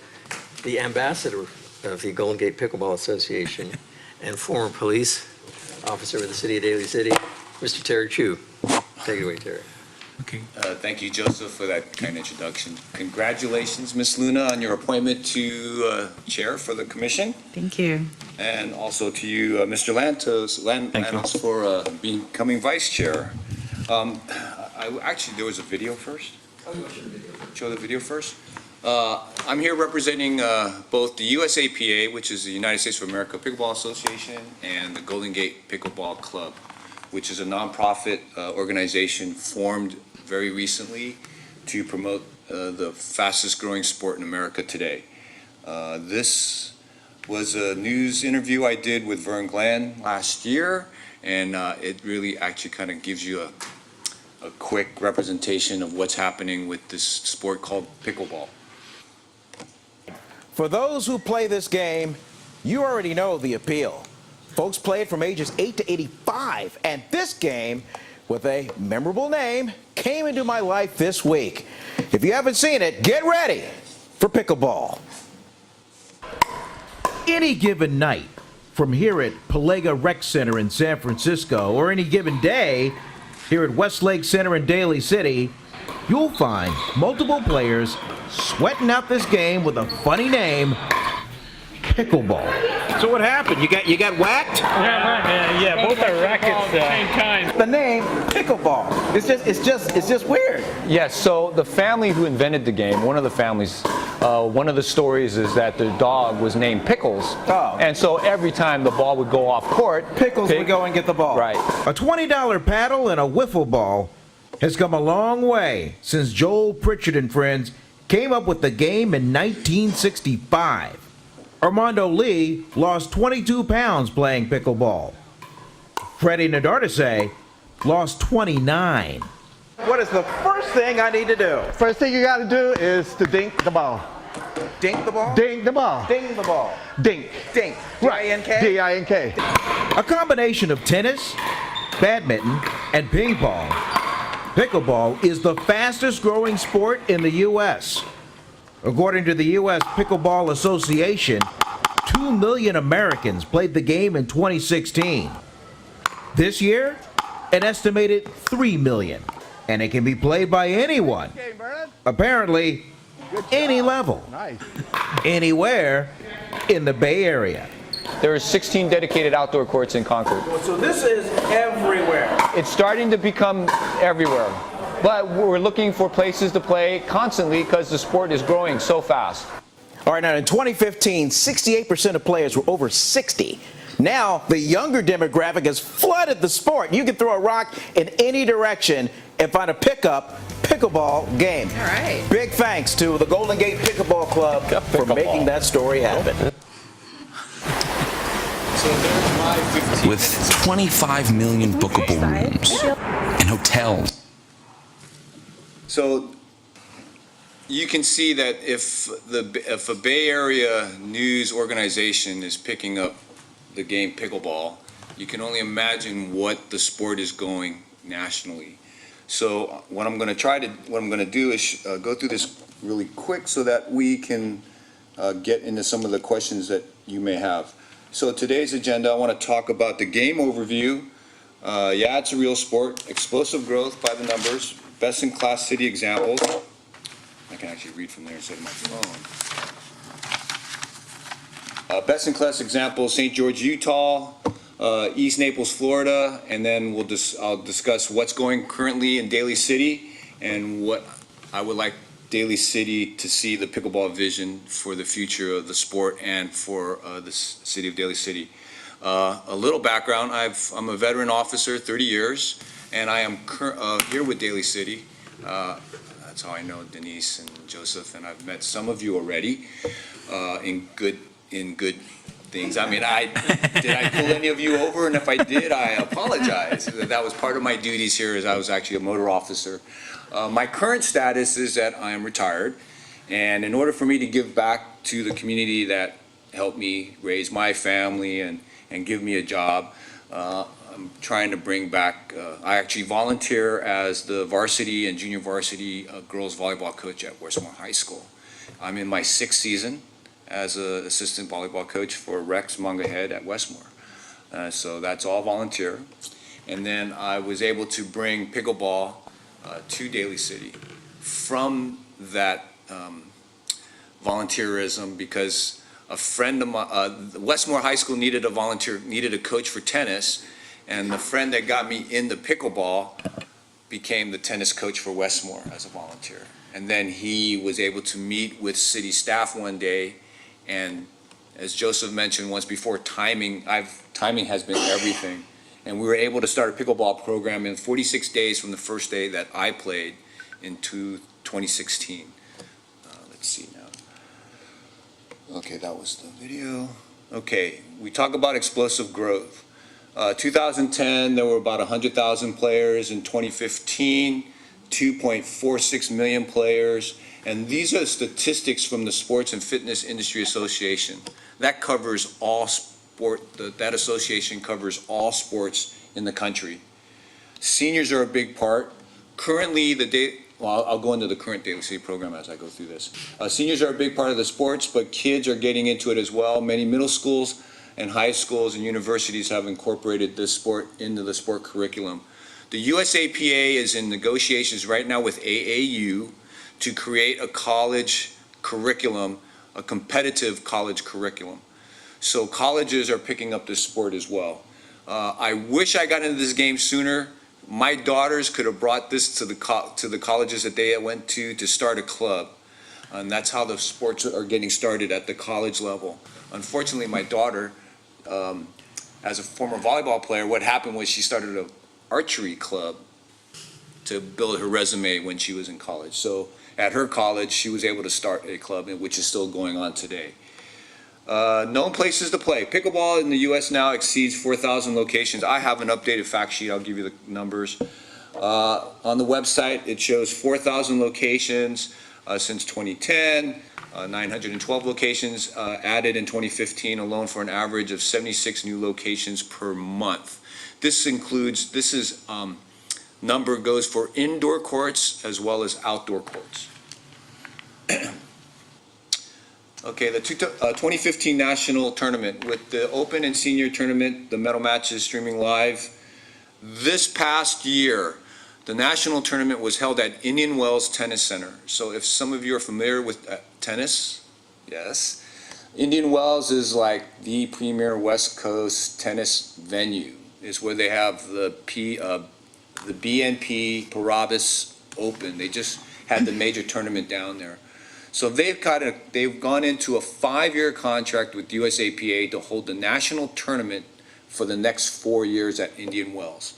the ambassador of the Golden Gate Pickleball Association and former police officer with the city of Daly City, Mr. Terry Chu. Take it away, Terry. Okay. Thank you, Joseph, for that kind introduction. Congratulations, Ms. Luna, on your appointment to Chair for the Commission, Thank you. and also to you, Mr. Lantos, for becoming Vice Chair. Actually, there was a video first. Show the video first. I'm here representing both the USAPA, which is the United States of America Pickleball Association, and the Golden Gate Pickleball Club, which is a nonprofit organization formed very recently to promote the fastest growing sport in America today. This was a news interview I did with Vern Glenn last year, and it really actually kind of gives you a quick representation of what's happening with this sport called pickleball. For those who play this game, you already know the appeal. Folks play it from ages 8 to 85, and this game, with a memorable name, came into my life this week. If you haven't seen it, get ready for pickleball. Any given night, from here at Palega Rec Center in San Francisco, or any given day here at Westlake Center in Daly City, you'll find multiple players sweating out this game with a funny name, pickleball. So what happened? You got whacked? Yeah, both our rackets. The name pickleball. It's just weird. Yes, so the family who invented the game, one of the families, one of the stories is that the dog was named Pickles. Oh. And so every time the ball would go off court, Pickles would go and get the ball. Right. A $20 paddle and a wiffle ball has come a long way since Joel Pritchard and friends came up with the game in 1965. Armando Lee lost 22 pounds playing pickleball. Freddie Nadardase lost 29. What is the first thing I need to do? First thing you got to do is to dink the ball. Dink the ball? Ding the ball. Ding the ball. Dink. Dink. Right. D-I-N-K? D-I-N-K. A combination of tennis, badminton, and ping pong. Pickleball is the fastest growing sport in the U.S. According to the U.S. Pickleball Association, 2 million Americans played the game in 2016. This year, an estimated 3 million. And it can be played by anyone. Apparently, any level. Nice. Anywhere in the Bay Area. there are 16 dedicated outdoor courts in Concord. So this is everywhere. It's starting to become everywhere. But we're looking for places to play constantly because the sport is growing so fast. All right, now in 2015, 68% of players were over 60. Now, the younger demographic has flooded the sport. You can throw a rock in any direction and find a pickleball game. All right. Big thanks to the Golden Gate Pickleball Club for making that story happen. With 25 million bookable rooms and hotels. So you can see that if a Bay Area news organization is picking up the game pickleball, you can only imagine what the sport is going nationally. So what I'm going to do is go through this really quick so that we can get into some of the questions that you may have. So today's agenda, I want to talk about the game overview. Yeah, it's a real sport. Explosive growth by the numbers. Best in class city examples. I can actually read from there instead of my phone. Best in class examples: St. George, Utah, East Naples, Florida, and then I'll discuss what's going currently in Daly City and what I would like Daly City to see the pickleball vision for the future of the sport and for the city of Daly City. A little background: I'm a veteran officer, 30 years, and I am here with Daly City. That's how I know Denise and Joseph, and I've met some of you already in good things. I mean, did I pull any of you over? And if I did, I apologize. That was part of my duties here, as I was actually a motor officer. My current status is that I am retired, and in order for me to give back to the community that helped me raise my family and give me a job, I'm trying to bring back, I actually volunteer as the varsity and junior varsity girls volleyball coach at Westmore High School. I'm in my 6th season as an assistant volleyball coach for Rex Manga Head at Westmore. So that's all volunteer. And then I was able to bring pickleball to Daly City from that volunteerism, because a friend of mine, Westmore High School needed a coach for tennis, and the friend that got me into pickleball became the tennis coach for Westmore as a volunteer. And then he was able to meet with city staff one day, and as Joseph mentioned once before, timing has been everything. And we were able to start a pickleball program in 46 days from the first day that I played in 2016. Let's see now. Okay, that was the video. Okay, we talk about explosive growth. 2010, there were about 100,000 players. In 2015, 2.46 million players. And these are statistics from the Sports and Fitness Industry Association. That covers all sport, that association covers all sports in the country. Seniors are a big part. Currently, I'll go into the current Daly City program as I go through this. Seniors are a big part of the sports, but kids are getting into it as well. Many middle schools and high schools and universities have incorporated this sport into the sport curriculum. The USAPA is in negotiations right now with AAU to create a college curriculum, a competitive college curriculum. So colleges are picking up this sport as well. I wish I got into this game sooner. My daughters could have brought this to the colleges that they went to start a club. And that's how the sports are getting started at the college level. Unfortunately, my daughter, as a former volleyball player, what happened was she started an archery club to build her resume when she was in college. So at her college, she was able to start a club, which is still going on today. Known places to play. Pickleball in the U.S. now exceeds 4,000 locations. I have an updated fact sheet. I'll give you the numbers. On the website, it shows 4,000 locations since 2010, 912 locations added in 2015 alone, for an average of 76 new locations per month. This number goes for indoor courts as well as outdoor courts. Okay, the 2015 national tournament with the open and senior tournament, the medal matches streaming live. This past year, the national tournament was held at Indian Wells Tennis Center. So if some of you are familiar with tennis, yes, Indian Wells is like the premier West Coast tennis venue. It's where they have the BNP Paribas Open. They just had the major tournament down there. So they've gone into a 5-year contract with USAPA to hold the national tournament for the next 4 years at Indian Wells.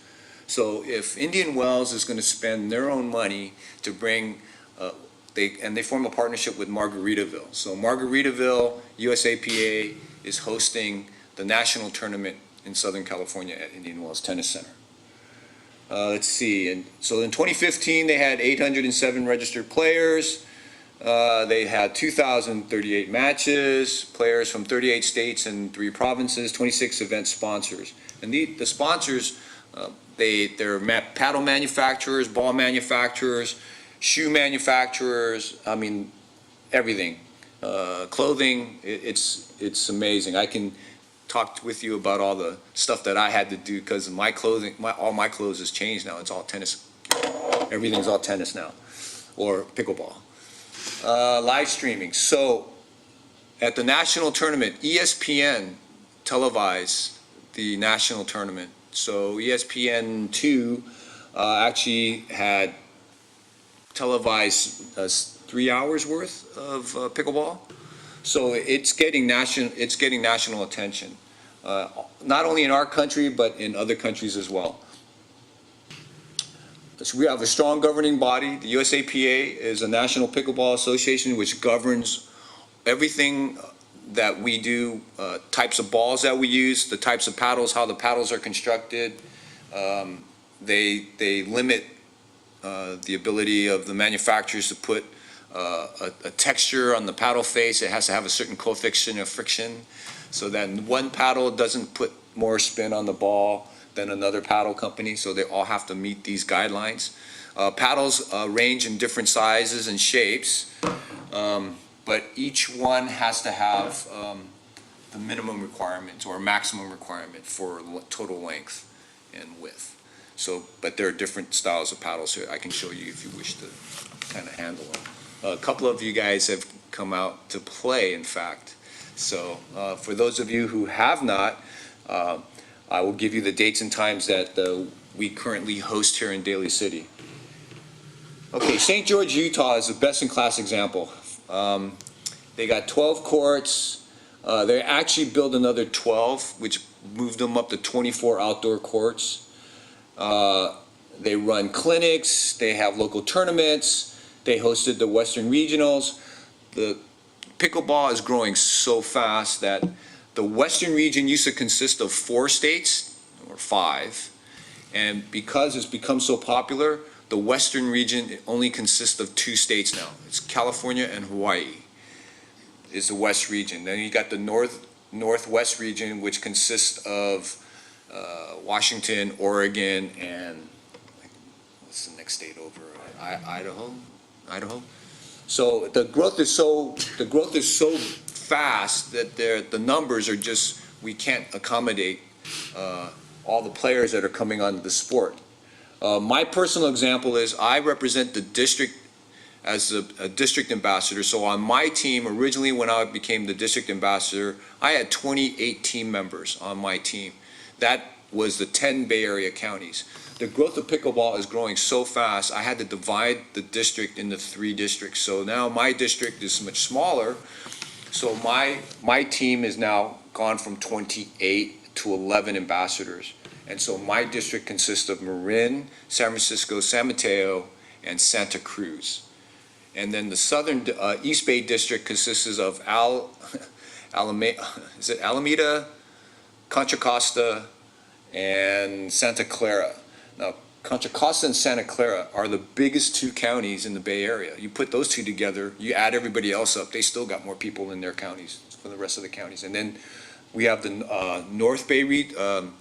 So if Indian Wells is going to spend their own money to bring, they form a partnership with Margaritaville. So Margaritaville, USAPA is hosting the national tournament in Southern California at Indian Wells Tennis Center. Let's see, and so in 2015 they had 807 registered players. They had 2,038 matches, players from 38 states and 3 provinces, 26 event sponsors. And the sponsors, they're paddle manufacturers, ball manufacturers, shoe manufacturers, I mean, everything. Clothing, it's amazing. I can talk with you about all the stuff that I had to do because my clothing, all my clothes has changed now. It's all tennis. Everything's all tennis now, or pickleball. Live streaming. So at the national tournament, ESPN televised the national tournament. So ESPN2 actually had televised 3 hours worth of pickleball. So it's getting national attention, not only in our country but in other countries as well. So we have a strong governing body. The USAPA is a national pickleball association which governs everything that we do, types of balls that we use, the types of paddles, how the paddles are constructed. They limit the ability of the manufacturers to put a texture on the paddle face. It has to have a certain coefficient of friction so that one paddle doesn't put more spin on the ball than another paddle company, so they all have to meet these guidelines. Paddles range in different sizes and shapes, but each one has to have the minimum requirements or maximum requirement for total length and width. So, but there are different styles of paddles here. I can show you if you wish to kind of handle them. A couple of you guys have come out to play, in fact. So for those of you who have not, I will give you the dates and times that we currently host here in Daly City. Okay, St. George, Utah is the best-in-class example. They got 12 courts. They actually built another 12, which moved them up to 24 outdoor courts. They run clinics. They have local tournaments. They hosted the Western Regionals. The pickleball is growing so fast that the Western region used to consist of 4 states, or 5. And because it's become so popular, the western region only consists of 2 states now. It's California and Hawaii is the west region. Then you got the northwest region, which consists of Washington, Oregon, and what's the next state over? Idaho. So the growth is so fast that the numbers are just, we can't accommodate all the players that are coming onto the sport. My personal example is I represent the district as a district ambassador. So on my team, originally when I became the district ambassador, I had 28 team members on my team. That was the 10 Bay Area counties. The growth of pickleball is growing so fast, I had to divide the district into 3 districts. So now my district is much smaller. So my team is now gone from 28 to 11 ambassadors. And so my district consists of Marin, San Francisco, San Mateo, and Santa Cruz. And then the southern East Bay district consists of Alameda, Contra Costa, and Santa Clara. Now, Contra Costa and Santa Clara are the biggest 2 counties in the Bay Area. You put those 2 together, you add everybody else up, they still got more people in their counties than the rest of the counties. And then we have the North Bay region,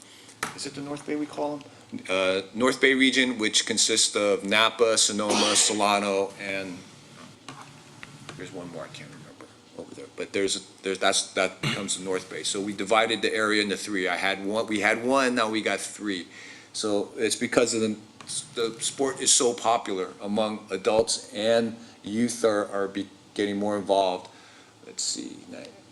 is it the North Bay we call them? North Bay region, which consists of Napa, Sonoma, Solano, and there's one more I can't remember over there. But that becomes the North Bay. So we divided the area into 3. We had one, now we got 3. So it's because of the sport is so popular among adults, and youth are getting more involved. Let's see,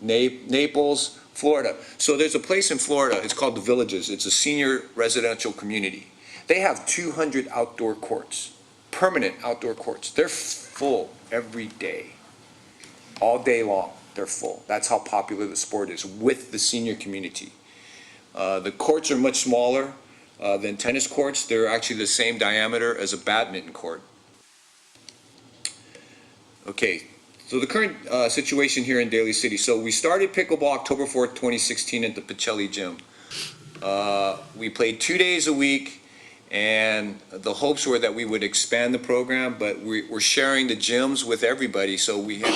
Naples, Florida. So there's a place in Florida, it's called The Villages. It's a senior residential community. They have 200 outdoor courts, permanent outdoor courts. They're full every day, all day long. They're full. That's how popular the sport is with the senior community. The courts are much smaller than tennis courts. They're actually the same diameter as a badminton court. Okay, so the current situation here in Daly City. So we started pickleball October 4th, 2016 at the Pacelli Gym. We played 2 days a week, and the hopes were that we would expand the program, but we're sharing the gyms with everybody, so we're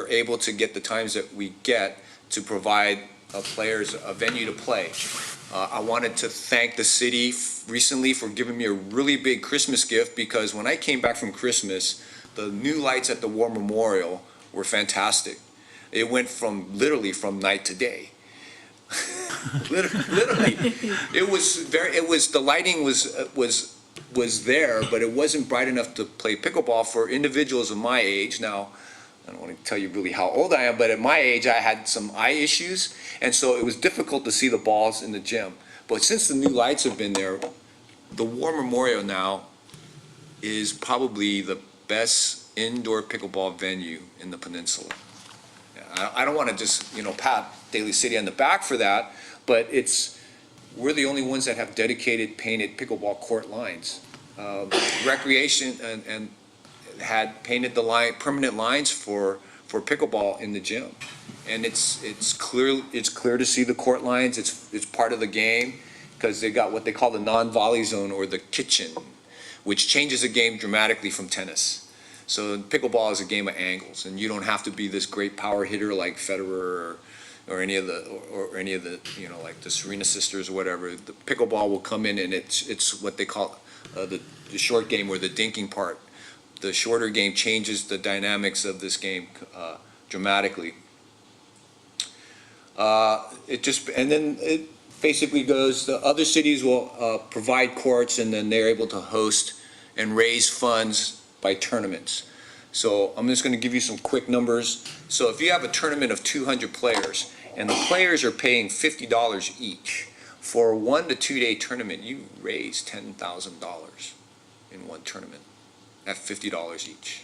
able to get the times that we get to provide players a venue to play. I wanted to thank the city recently for giving me a really big Christmas gift, because when I came back from Christmas, the new lights at the War Memorial were fantastic. It went literally from night to day. literally, the lighting was there, but it wasn't bright enough to play pickleball for individuals of my age. Now, I don't want to tell you really how old I am, but at my age, I had some eye issues, and so it was difficult to see the balls in the gym. But since the new lights have been there, the War Memorial now is probably the best indoor pickleball venue in the peninsula. I don't want to just, pat Daly City on the back for that, but we're the only ones that have dedicated painted pickleball court lines. Recreation and had painted the permanent lines for pickleball in the gym, and it's clear to see the court lines. It's part of the game, because they got what they call the non-volley zone, or the kitchen, which changes the game dramatically from tennis. So pickleball is a game of angles, and you don't have to be this great power hitter like Federer or any of the like the Serena sisters or whatever. The pickleball will come in, and it's what they call the short game, or the dinking part. The shorter game changes the dynamics of this game dramatically. It basically goes, the other cities will provide courts, and then they're able to host and raise funds by tournaments. So I'm just going to give you some quick numbers. So if you have a tournament of 200 players, and the players are paying $50 each, for a 1 to 2 day tournament, you raise $10,000 in one tournament at $50 each.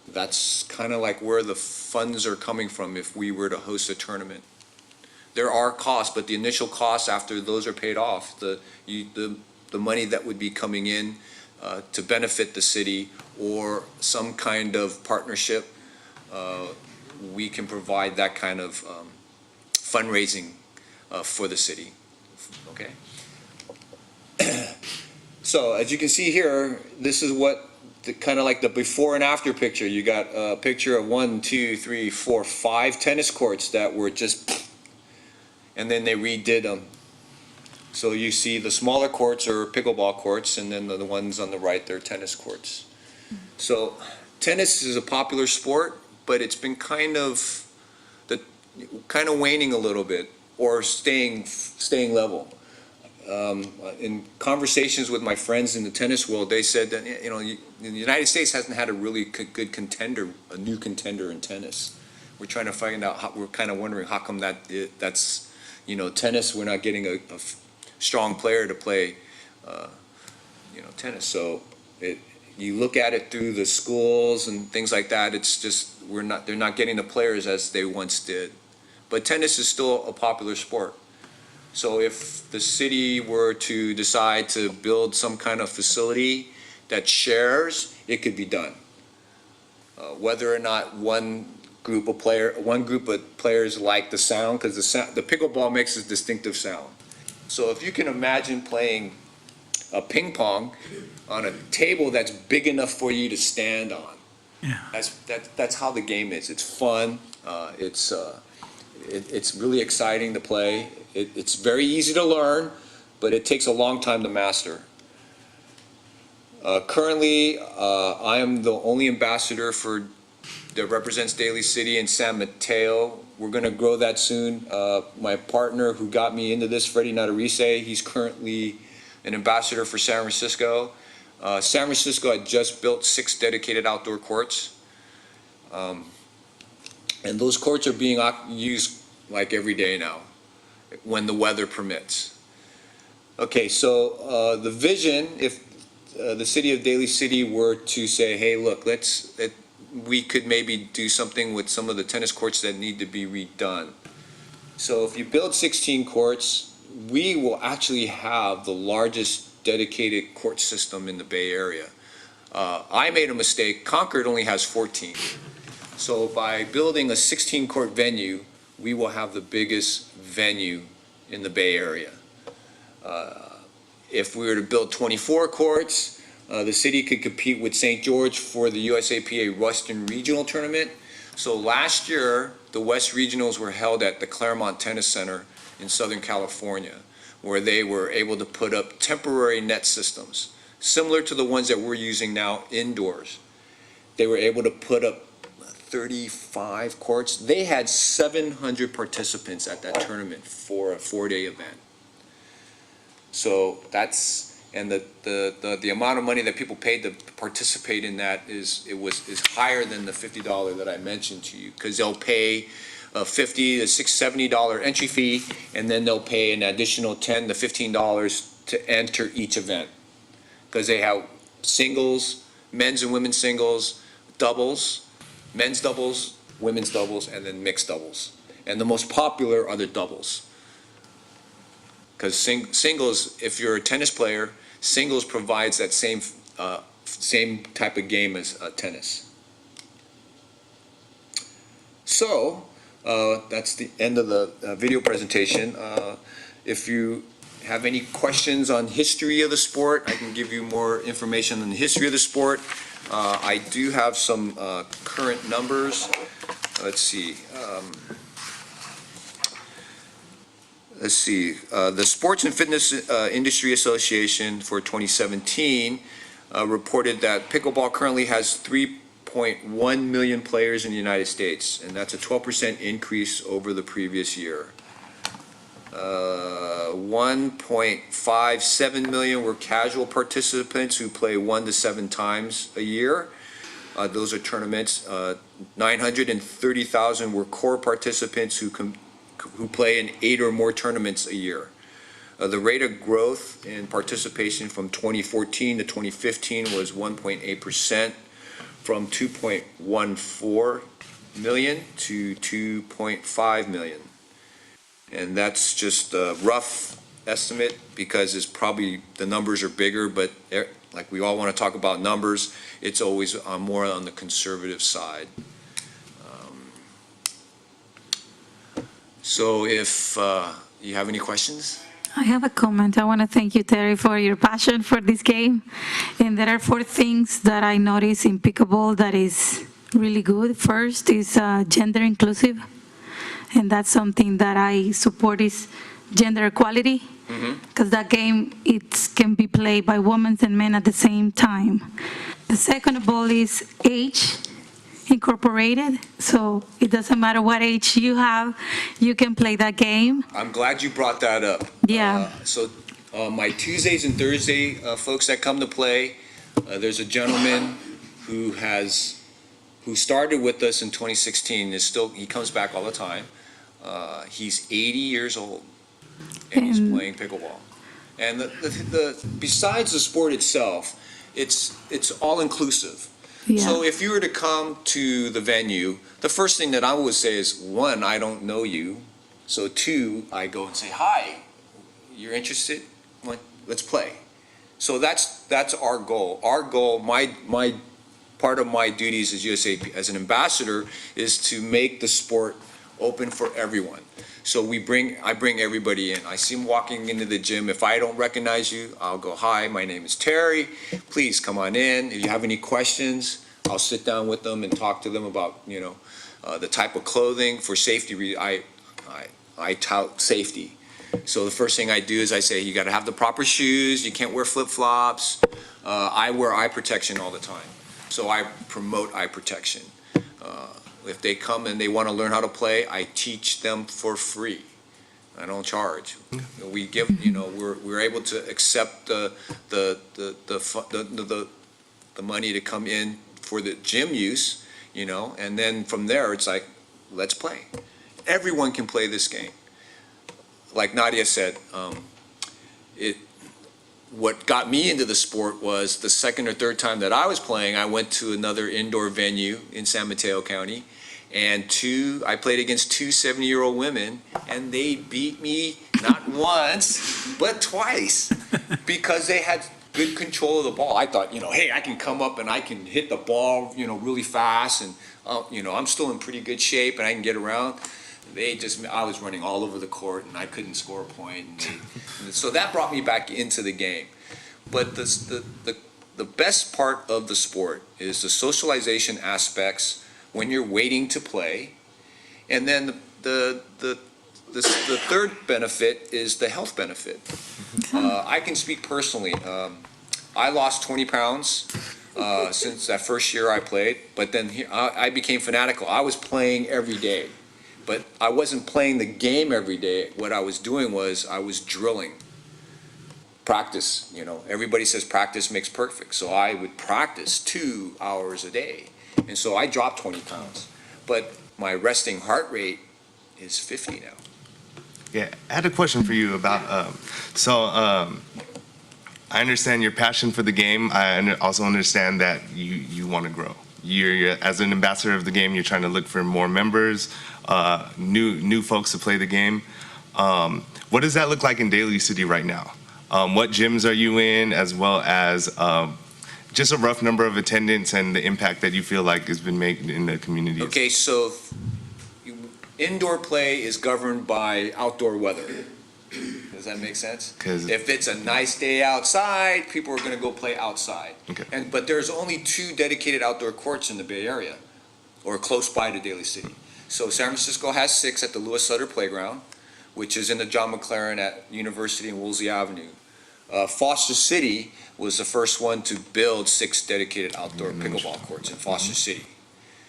That's kind of like where the funds are coming from if we were to host a tournament. There are costs, but the initial costs, after those are paid off, the money that would be coming in to benefit the city, or some kind of partnership, we can provide that kind of fundraising for the city. Okay. So as you can see here, this is what kind of like the before and after picture. You got a picture of 1, 2, 3, 4, 5 tennis courts that were just, and then they redid them. So you see the smaller courts are pickleball courts, and then the ones on the right, they're tennis courts. So tennis is a popular sport, but it's been kind of waning a little bit, or staying level. In conversations with my friends in the tennis world, they said that, you know, the United States hasn't had a really good contender, a new contender in tennis. We're trying to find out, we're kind of wondering how come that's, you know, tennis, we're not getting a strong player to play, you know, tennis. So you look at it through the schools and things like that, it's just, they're not getting the players as they once did. But tennis is still a popular sport. So if the city were to decide to build some kind of facility that shares, it could be done. Whether or not one group of players like the sound, because the pickleball makes a distinctive sound. So if you can imagine playing a ping pong on a table that's big enough for you to stand on. Yeah. That's how the game is. It's fun. It's really exciting to play. It's very easy to learn, but it takes a long time to master. Currently, I am the only ambassador that represents Daly City and San Mateo. We're going to grow that soon. My partner who got me into this, Freddie Nattarise, he's currently an ambassador for San Francisco. San Francisco had just built 6 dedicated outdoor courts. And those courts are being used like every day now, when the weather permits. Okay, so the vision, if the city of Daly City were to say, hey, look, we could maybe do something with some of the tennis courts that need to be redone. So if you build 16 courts, we will actually have the largest dedicated court system in the Bay Area. I made a mistake. Concord only has 14. So by building a 16-court venue, we will have the biggest venue in the Bay Area. If we were to build 24 courts, the city could compete with St. George for the USAPA Western Regional Tournament. So last year, the West Regionals were held at the Claremont Tennis Center in Southern California, where they were able to put up temporary net systems, similar to the ones that we're using now indoors. They were able to put up 35 courts. They had 700 participants at that tournament for a 4-day event. So that's, and the amount of money that people paid to participate in that is higher than the $50 that I mentioned to you, because they'll pay a $50 to $70 entry fee, and then they'll pay an additional $10 to $15 to enter each event, because they have singles, men's and women's singles, doubles, men's doubles, women's doubles, and then mixed doubles. And the most popular are the doubles. Because singles, if you're a tennis player, singles provides that same type of game as tennis. So, that's the end of the video presentation. If you have any questions on history of the sport, I can give you more information on the history of the sport. I do have some current numbers. Let's see. The Sports and Fitness Industry Association for 2017 reported that pickleball currently has 3.1 million players in the United States, and that's a 12% increase over the previous year. 1.57 million were casual participants who play 1 to 7 times a year. Those are tournaments. 930,000 were core participants who play in 8 or more tournaments a year. The rate of growth in participation from 2014 to 2015 was 1.8%, from 2.14 million to 2.5 million. And that's just a rough estimate, because it's probably, the numbers are bigger, but like we all want to talk about numbers, it's always more on the conservative side. So if you have any questions? I have a comment. I want to thank you, Terry, for your passion for this game. And there are 4 things that I notice in pickleball that is really good. First is gender inclusive. And that's something that I support is gender equality. Because that game, it can be played by women and men at the same time. The second of all is age incorporated. So it doesn't matter what age you have, you can play that game. I'm glad you brought that up. Yeah. My Tuesdays and Thursday folks that come to play, there's a gentleman who started with us in 2016. He comes back all the time. He's 80 years old and he's playing pickleball. And besides the sport itself, it's all inclusive. Yeah. So if you were to come to the venue, the first thing that I would say is, 1, I don't know you. So 2, I go and say, hi, you're interested? Let's play. So that's our goal. Our goal, my part of my duties as USA as an ambassador is to make the sport open for everyone. So I bring everybody in. I see them walking into the gym. If I don't recognize you, I'll go, hi, my name is Terry. Please come on in. If you have any questions, I'll sit down with them and talk to them about, the type of clothing for safety. I tout safety. So the first thing I do is I say, you got to have the proper shoes. You can't wear flip-flops. I wear eye protection all the time. So I promote eye protection. If they come and they want to learn how to play, I teach them for free. I don't charge. We give, we're able to accept the money to come in for the gym use, and then from there it's like, let's play. Everyone can play this game. Like Nadia said, what got me into the sport was the second or third time that I was playing, I went to another indoor venue in San Mateo County, and I played against 2 70-year-old women, and they beat me not once, but twice, because they had good control of the ball. I thought, hey, I can come up and I can hit the ball, really fast, and, I'm still in pretty good shape and I can get around. I was running all over the court and I couldn't score a point. So that brought me back into the game. But the best part of the sport is the socialization aspects when you're waiting to play. And then the third benefit is the health benefit. I can speak personally. I lost 20 pounds since that first year I played, but then I became fanatical. I was playing every day. But I wasn't playing the game every day. What I was doing was I was drilling. Practice, everybody says practice makes perfect. So I would practice 2 hours a day. And so I dropped 20 pounds. But my resting heart rate is 50 now. Yeah, I had a question for you about, I understand your passion for the game. I also understand that you want to grow. You're as an ambassador of the game, you're trying to look for more members, new folks to play the game. What does that look like in Daly City right now? What gyms are you in, as well as just a rough number of attendance and the impact that you feel like has been made in the community? Okay, so indoor play is governed by outdoor weather. Does that make sense? If it's a nice day outside, people are going to go play outside. Okay. But there's only 2 dedicated outdoor courts in the Bay Area, or close by to Daly City. So San Francisco has 6 at the Lewis Sutter Playground, which is in the John McLaren at University and Woolsey Avenue. Foster City was the first one to build 6 dedicated outdoor pickleball courts in Foster City.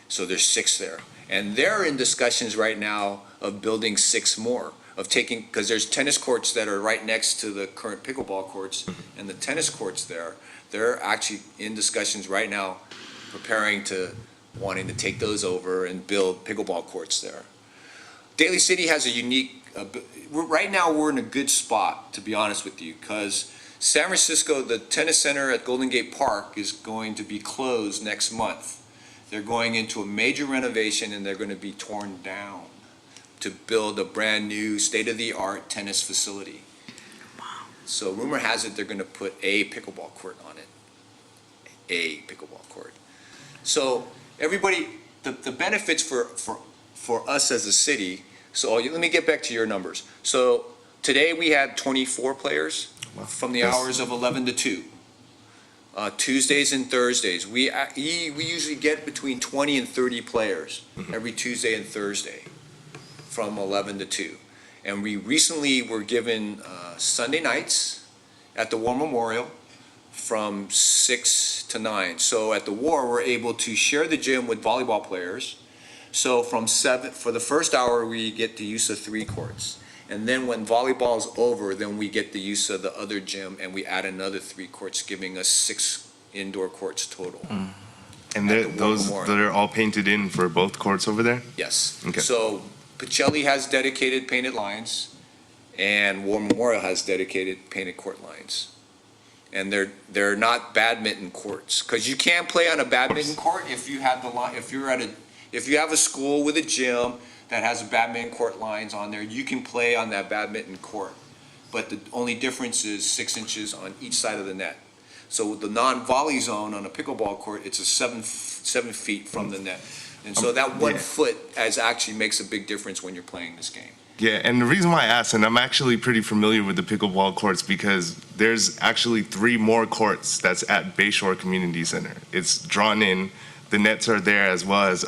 So there's 6 there. And they're in discussions right now of building 6 more. Because there's tennis courts that are right next to the current pickleball courts, and the tennis courts they're actually in discussions right now, wanting to take those over and build pickleball courts there. Daly City has a unique, right now we're in a good spot, to be honest with you, because San Francisco, the tennis center at Golden Gate Park is going to be closed next month. They're going into a major renovation and they're going to be torn down to build a brand new state-of-the-art tennis facility. So rumor has it they're going to put a pickleball court on it. A pickleball court. So everybody, the benefits for us as a city, so let me get back to your numbers. So Today, we had 24 players from the hours of 11 to 2. Tuesdays and Thursdays, we usually get between 20 and 30 players every Tuesday and Thursday from 11 to 2. And we recently were given Sunday nights at the War Memorial from 6 to 9. So at the War, we're able to share the gym with volleyball players. So from 7, for the first hour, we get the use of 3 courts. And then when volleyball's over, then we get the use of the other gym and we add another 3 courts, giving us 6 indoor courts total. And they're all painted in for both courts over there? Yes. Okay. So Pacelli has dedicated painted lines and War Memorial has dedicated painted court lines. And they're not badminton courts, because you can't play on a badminton court if you have if you have a school with a gym that has a badminton court lines on there, you can play on that badminton court. But the only difference is 6 inches on each side of the net. So with the non-volley zone on a pickleball court, it's a 7 feet from the net. And so that 1 foot actually makes a big difference when you're playing this game. Yeah, and the reason why I asked, and I'm actually pretty familiar with the pickleball courts, because there's actually 3 more courts that's at Bayshore Community Center. It's drawn in, the nets are there, as well as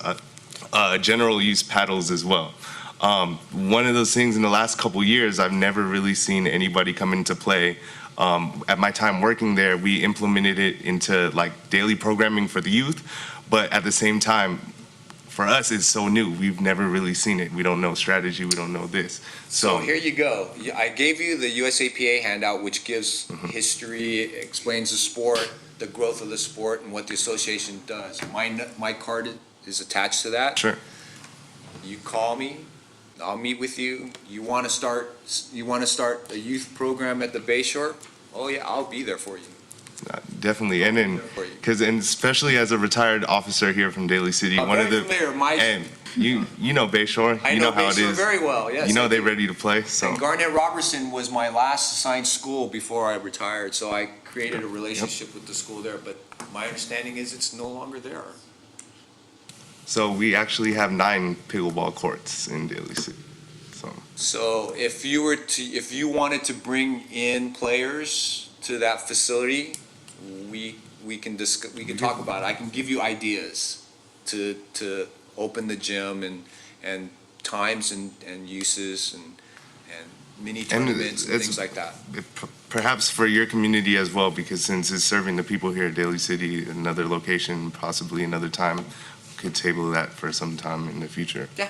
general use paddles as well. One of those things in the last couple years, I've never really seen anybody come into play. At my time working there, we implemented it into like daily programming for the youth, but at the same time, for us, it's so new. We've never really seen it. We don't know strategy. We don't know this. So here you go. I gave you the USAPA handout, which gives history, explains the sport, the growth of the sport, and what the association does. My card is attached to that. Sure. You call me, I'll meet with you. You want to start a youth program at the Bayshore? Oh yeah, I'll be there for you. Definitely, and especially as a retired officer here from Daly City, I'm one very of the familiar. and you know Bayshore, I you know how it Bayshore is. very well. Yes, you know they're ready to play. So And Garnett Robertson was my last assigned school before I retired, so I created a relationship with the school there. But my understanding is it's no longer there. So we actually have 9 pickleball courts in Daly City. So if you wanted to bring in players to that facility, we can talk about it. I can give you ideas to open the gym and times and uses and mini tournaments and things like that. Perhaps for your community as well, because since it's serving the people here at Daly City, another location, possibly another time, we could table that for some time in the future. Yeah.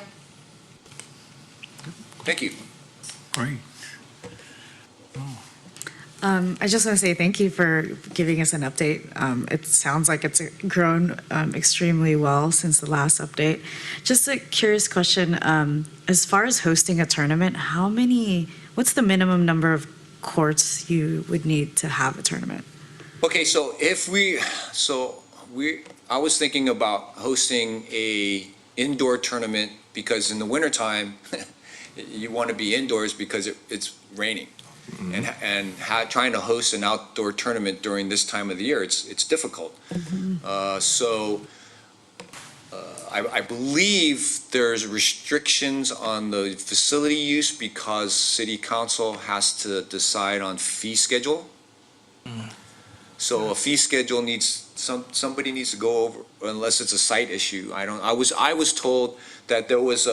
Thank you. Great. I just want to say thank you for giving us an update. It sounds like it's grown extremely well since the last update. Just a curious question, as far as hosting a tournament, what's the minimum number of courts you would need to have a tournament? Okay, so I was thinking about hosting a indoor tournament, because in the wintertime, you want to be indoors because it's raining. And trying to host an outdoor tournament during this time of the year, it's difficult. I believe there's restrictions on the facility use because city council has to decide on fee schedule. So a fee schedule somebody needs to go over, unless it's a site issue. I was told that there was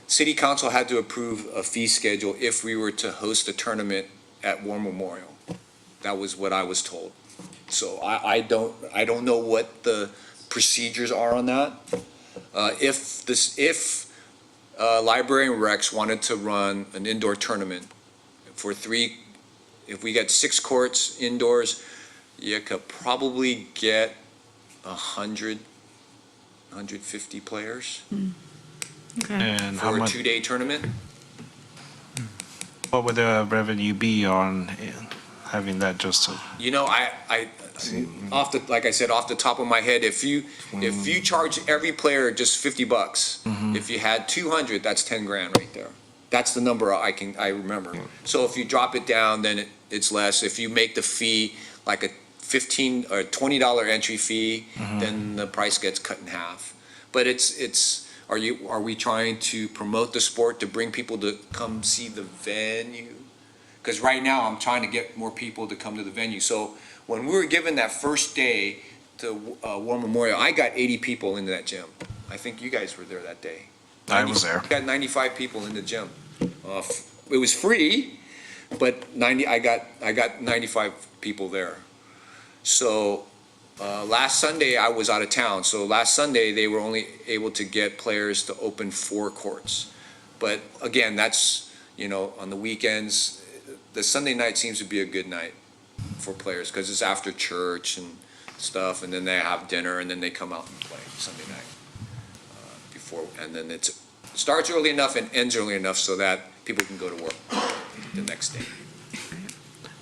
city council had to approve a fee schedule if we were to host a tournament at War Memorial. That was what I was told. So I don't know what the procedures are on that. If Library and Recs wanted to run an indoor tournament if we get 6 courts indoors, you could probably get 100, 150 players. Okay. And how For a much? 2-day tournament? What would the revenue be on having that just to? You know, like I said, off the top of my head, if you charge every player just $50, if you had 200, that's 10 grand right there. That's the number I remember. So if you drop it down, then it's less. If you make the fee like a $15 or $20 entry fee, then the price gets cut in half. But are we trying to promote the sport to bring people to come see the venue? Because right now, I'm trying to get more people to come to the venue. So when we were given that first day to War Memorial, I got 80 people into that gym. I think you guys were there that day. I was there. Got 95 people in the gym. It was free, but I got 95 people there. So last Sunday, I was out of town. So last Sunday, they were only able to get players to open 4 courts. But again, that's, on the weekends, the Sunday night seems to be a good night for players because it's after church and stuff, and then they have dinner, and then they come out and play Sunday night and then it starts early enough and ends early enough so that people can go to work the next day.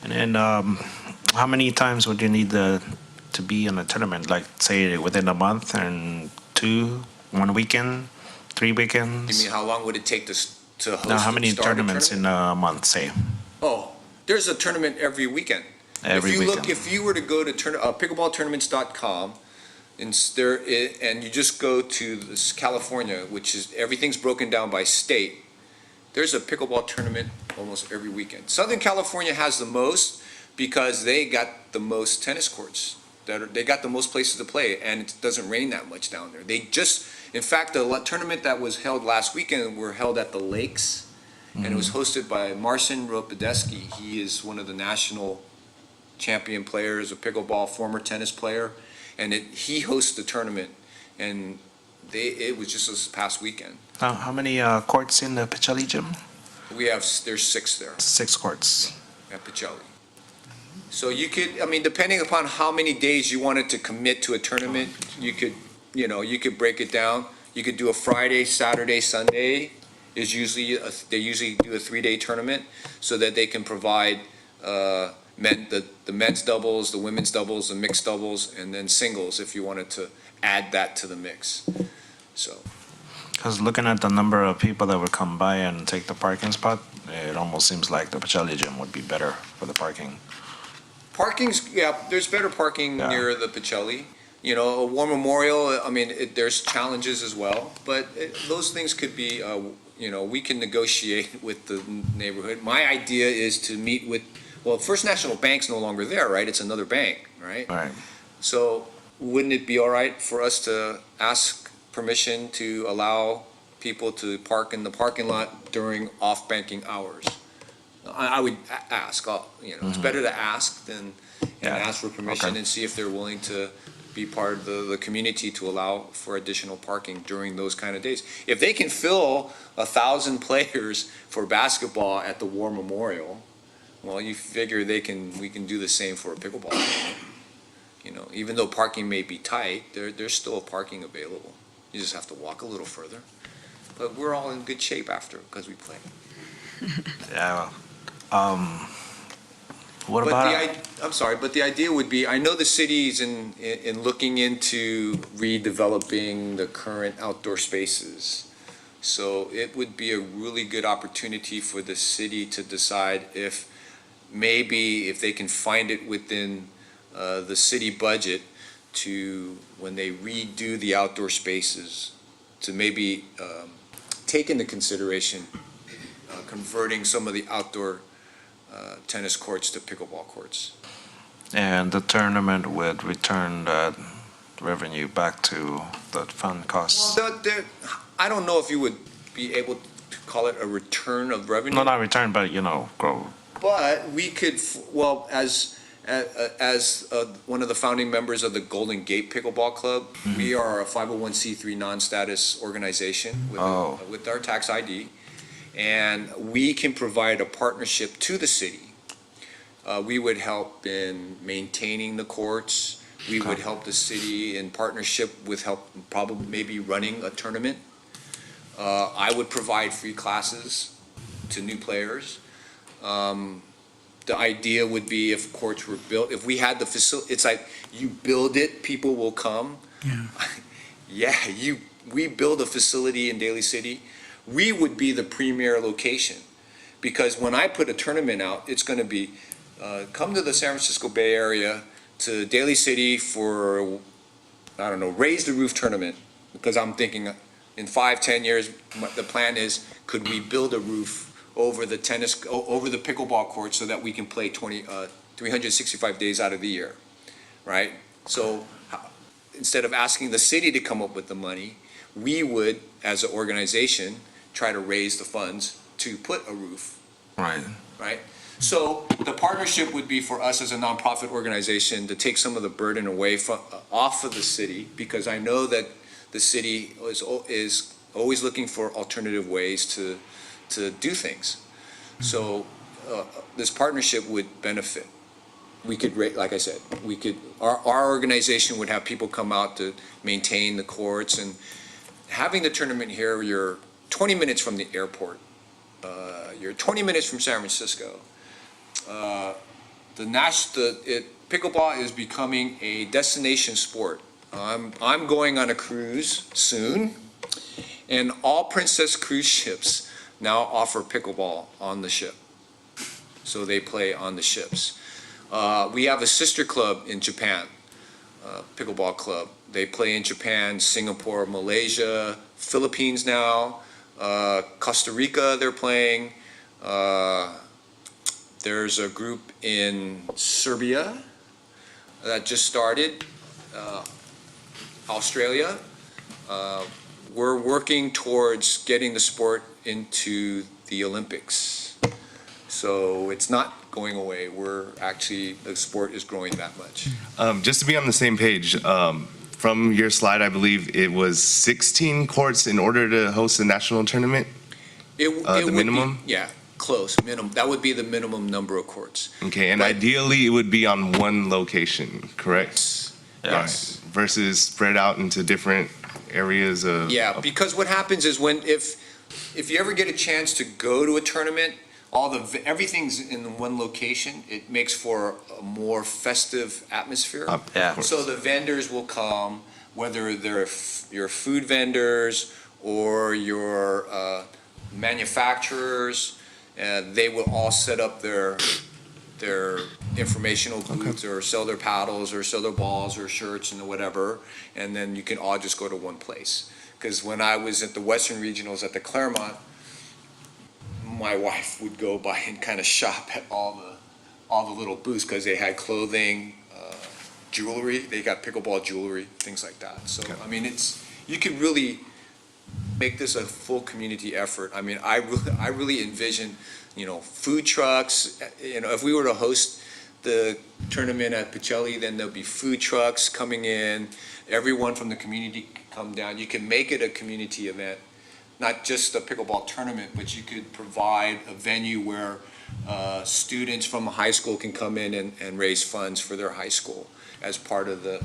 And then, how many times would you need to be in a tournament? Like, say, within a month and 1 weekend, 3 weekends? You mean how long would it take to host? No, how many start a tournaments in a month, say? Oh, there's a tournament every weekend. Every weekend. If you were to go to pickleballtournaments.com, and you just go to this California, which is everything's broken down by state. There's a pickleball tournament almost every weekend. Southern California has the most because they got the most tennis courts. They got the most places to play, and it doesn't rain that much down there. In fact, the tournament that was held last weekend were held at the lakes, and it was hosted by Marcin Ropodeski. He is one of the national champion players of pickleball, former tennis player. And he hosts the tournament, and it was just this past weekend. How many courts in the Picelli gym? There's 6 there 6 courts. at Picelli. So you could, depending upon how many days you wanted to commit to a tournament, you could break it down. You could do a Friday, Saturday, Sunday. They usually do a 3-day tournament so that they can provide the men's doubles, the women's doubles, the mixed doubles, and then singles if you wanted to add that to the mix. So. Because looking at the number of people that would come by and take the parking spot, it almost seems like the Picelli gym would be better for the parking. There's better parking near the Picelli. A War Memorial, there's challenges as well, but those things could be, we can negotiate with the neighborhood. My idea is to meet with, First National Bank's no longer there, right? It's another bank, right? Right. So wouldn't it be all right for us to ask permission to allow people to park in the parking lot during off-banking hours? I would ask, it's better to ask than ask for permission and see if they're willing to be part of the community to allow for additional parking during those kind of days. If they can fill 1,000 players for basketball at the War Memorial, well, you figure we can do the same for a pickleball. Even though parking may be tight, there's still parking available. You just have to walk a little further. But we're all in good shape after because we play. Yeah. What about? But the idea would be, I know the city's in looking into redeveloping the current outdoor spaces. So it would be a really good opportunity for the city to decide if they can find it within the city budget to, when they redo the outdoor spaces, to maybe take into consideration converting some of the outdoor tennis courts to pickleball courts. And the tournament would return that revenue back to the fund costs. I don't know if you would be able to call it a return of revenue. No, not return, but grow. But we could, as one of the founding members of the Golden Gate Pickleball Club, we are a 501c3 non-status organization with our tax ID, and we can provide a partnership to the city. We would help in maintaining the courts. We would help the city in partnership with probably maybe running a tournament. I would provide free classes to new players. The idea would be if courts were built, if we had the facility, it's like you build it, people will come. Yeah. We build a facility in Daly City, we would be the premier location. Because when I put a tournament out, it's going to be, come to the San Francisco Bay Area, to Daly City for, raise the roof tournament. Because I'm thinking in 5-10 years, the plan is, could we build a roof over the over the pickleball court so that we can play 365 days out of the year, right? So instead of asking the city to come up with the money, we would, as an organization, try to raise the funds to put a roof, Right. right? So the partnership would be for us as a nonprofit organization to take some of the burden away from, off of the city, because I know that the city is always looking for alternative ways to do things. So this partnership would benefit. We could, like I said, our organization would have people come out to maintain the courts, and having the tournament here, you're 20 minutes from the airport. You're 20 minutes from San Francisco. Pickleball is becoming a destination sport. I'm going on a cruise soon, and all Princess cruise ships now offer pickleball on the ship. So they play on the ships. We have a sister club in Japan, pickleball club. They play in Japan, Singapore, Malaysia, Philippines now, Costa Rica they're playing. There's a group in Serbia that just started, Australia. We're working towards getting the sport into the Olympics. So it's not going away. The sport is growing that much. Just to be on the same page, from your slide, I believe it was 16 courts in order to host a national tournament? The would minimum? Yeah, close, minimum. That would be the minimum number of courts. Okay, and But- ideally it would be on one location, correct? Yes. Versus spread out into different areas of. Yeah, because what happens is if you ever get a chance to go to a tournament, everything's in one location, it makes for a more festive atmosphere. Yeah. So the vendors will come, whether they're your food vendors or your manufacturers, they will all set up their informational booths or sell their paddles or sell their balls or shirts and whatever, and then you can all just go to one place. Because when I was at the Western Regionals at the Claremont, my wife would go by and kind of shop at all the little booths because they had clothing, jewelry. They got pickleball jewelry, things like that. So I mean, you could really make this a full community effort. I mean, I really envision, food trucks. If we were to host the tournament at Pacelli, then there'll be food trucks coming in. Everyone from the community can come down. You can make it a community event. Not just a pickleball tournament, but you could provide a venue where students from a high school can come in and raise funds for their high school as part of the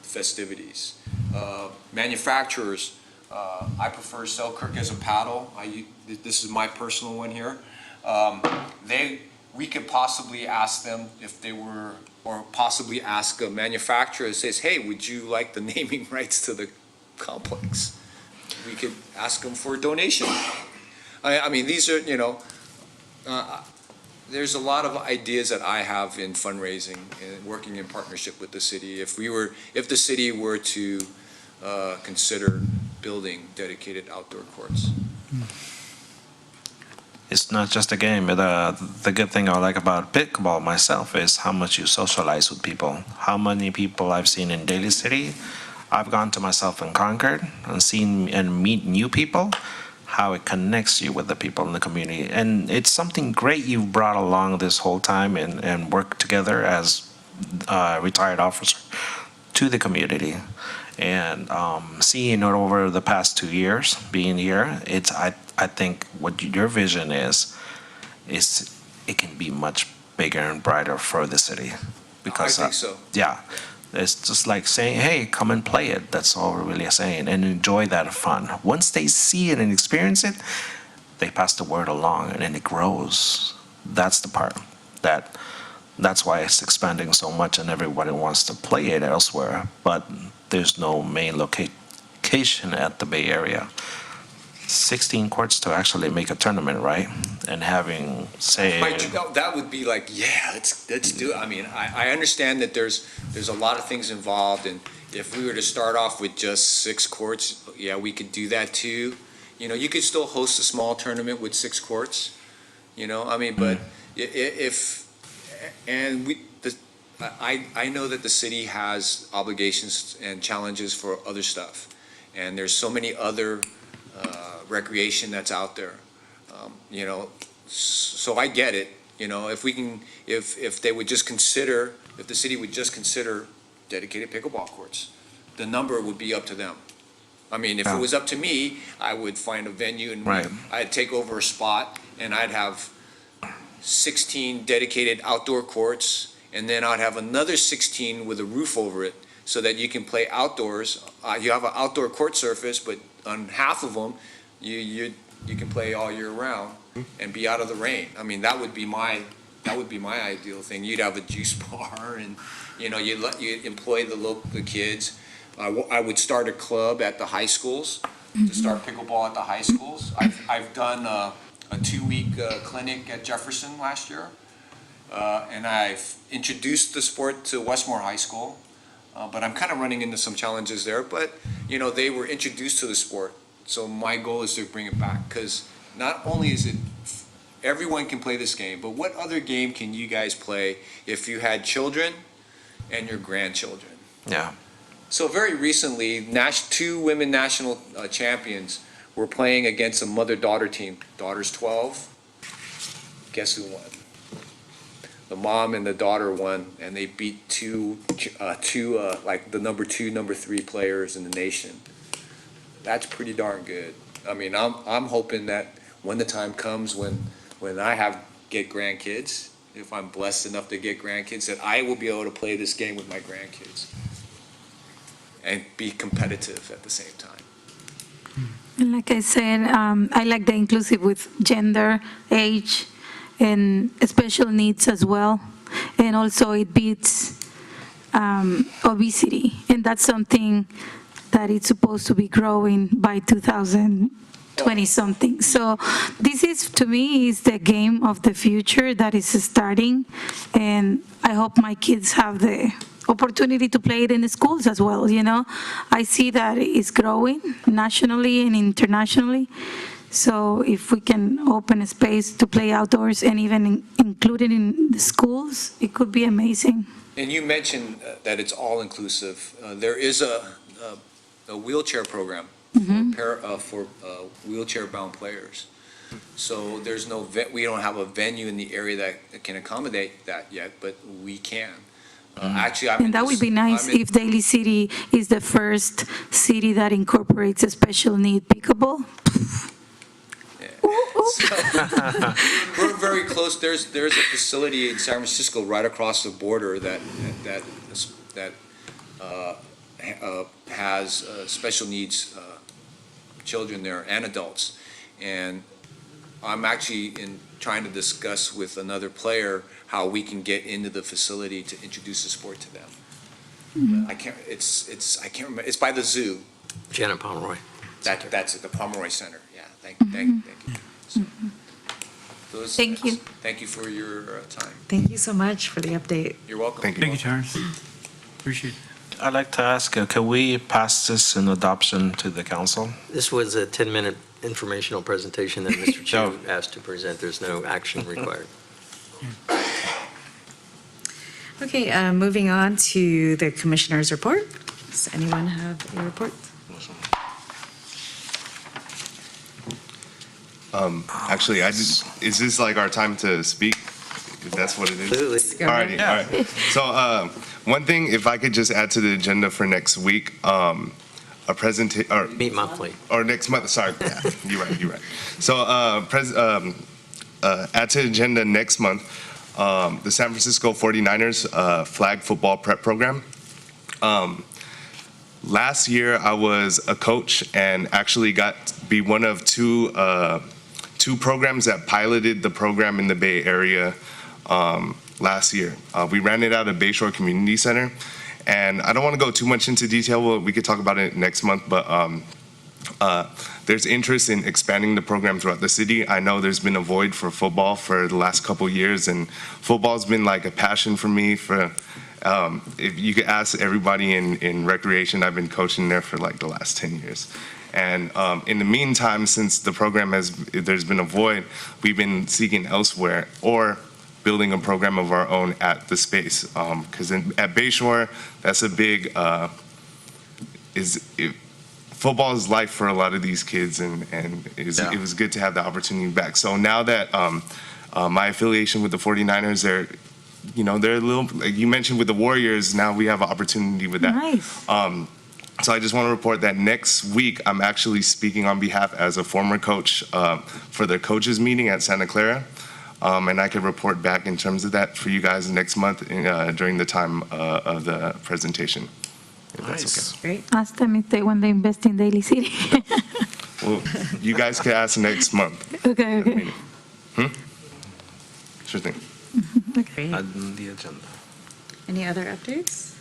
festivities. Manufacturers, I prefer Selkirk as a paddle. This is my personal one here. We could possibly ask them or possibly ask a manufacturer that says, hey, would you like the naming rights to the complex? We could ask them for a donation. I mean, these are, there's a lot of ideas that I have in fundraising and working in partnership with the city. If the city were to consider building dedicated outdoor courts. It's not just a game. The good thing I like about pickleball myself is how much you socialize with people. How many people I've seen in Daly City. I've gone to myself in Concord and seen and meet new people, how it connects you with the people in the community. And it's something great you've brought along this whole time and worked together as a retired officer to the community. And seeing it over the past 2 years, being here, I think what your vision is it can be much bigger and brighter for the city. Because, I think so. Yeah. It's just like saying, hey, come and play it. That's all we're really saying. And enjoy that fun. Once they see it and experience it, they pass the word along and then it grows. That's the part. That's why it's expanding so much and everybody wants to play it elsewhere. But there's no main location at the Bay Area. 16 courts to actually make a tournament, right? And having, say... That would be like, yeah, let's do it. I mean, I understand that there's a lot of things involved, and if we were to start off with just 6 courts, yeah, we could do that too. You could still host a small tournament with 6 courts, I mean, but I know that the city has obligations and challenges for other stuff, and there's so many other recreation that's out there, so I get it, if they would just consider, if the city would just consider dedicated pickleball courts, the number would be up to them. I mean, if it was up to me, I would find a venue and Right. I'd take over a spot and I'd have 16 dedicated outdoor courts, and then I'd have another 16 with a roof over it so that you can play outdoors. You have an outdoor court surface, but on half of them, you can play all year round and be out of the rain. I mean, that would be my ideal thing. You'd have a juice bar, and you'd employ the kids. I would start a club at the high schools to start pickleball at the high schools. I've done a 2-week clinic at Jefferson last year, and I've introduced the sport to Westmore High School, but I'm kind of running into some challenges there. But they were introduced to the sport, so my goal is to bring it back, because not only is it everyone can play this game, but what other game can you guys play if you had children and your grandchildren? Yeah. So very recently, 2 women national champions were playing against a mother-daughter team. Daughter's 12. Guess who won? The mom and the daughter won, and they beat two like the number 2, number 3 players in the nation. That's pretty darn good. I mean, I'm hoping that when the time comes when I get grandkids, if I'm blessed enough to get grandkids, that I will be able to play this game with my grandkids and be competitive at the same time. And like I said, I like the inclusive with gender, age, and special needs as well. And also it beats obesity. And that's something that it's supposed to be growing by 2020 something. So this is, to me, is the game of the future that is starting. And I hope my kids have the opportunity to play it in the schools as well. I see that it's growing nationally and internationally. So if we can open a space to play outdoors and even include it in the schools, it could be amazing. And you mentioned that it's all inclusive. There is a wheelchair program for wheelchair-bound players. So there's we don't have a venue in the area that can accommodate that yet, but we can. Actually, And that would be nice if Daly City is the first city that incorporates a special need pickleball. We're very close. There's a facility in San Francisco right across the border that has special needs children there and adults. And I'm actually trying to discuss with another player how we can get into the facility to introduce the sport to them. I can't remember. It's by the zoo. Janet Pomeroy. That's it. The Pomeroy Center. Yeah. Thank you. So, Thank you. Thank you for your time. Thank you so much for the update. You're welcome. Thank you, Charles. Appreciate it. I'd like to ask, can we pass this in adoption to the council? This was a 10-minute informational presentation that Mr. Chu asked to present. There's no action required. Okay, moving on to the commissioner's report. Does anyone have a report? Actually, is this like our time to speak? If that's what it is? Absolutely. All right. So, one thing, if I could just add to the agenda for next week, a presentation, or Meet monthly. or next month, sorry, yeah, you're right. So, add to the agenda next month, the San Francisco 49ers flag football prep program. Last year, I was a coach and actually got to be one of two programs that piloted the program in the Bay Area last year. We ran it out of Bayshore Community Center, and I don't want to go too much into detail. We could talk about it next month, but there's interest in expanding the program throughout the city. I know there's been a void for football for the last couple years, and football's been like a passion for me for if you could ask everybody in recreation, I've been coaching there for like the last 10 years. And in the meantime, since the program there's been a void, we've been seeking elsewhere or building a program of our own at the space. Because at Bayshore, that's a big, football is life for a lot of these kids, and it was good to have the opportunity back. So now that my affiliation with the 49ers, they're a little, like you mentioned with the Warriors, now we have an opportunity with that. Nice. So I just want to report that next week I'm actually speaking on behalf as a former coach for their coaches meeting at Santa Clara. And I can report back in terms of that for you guys next month during the time of the presentation. If that's okay. Great. Ask them if they want to invest in Daly City. Well, you guys can ask next month. Okay. Sure thing. Great. On the agenda. Any other updates?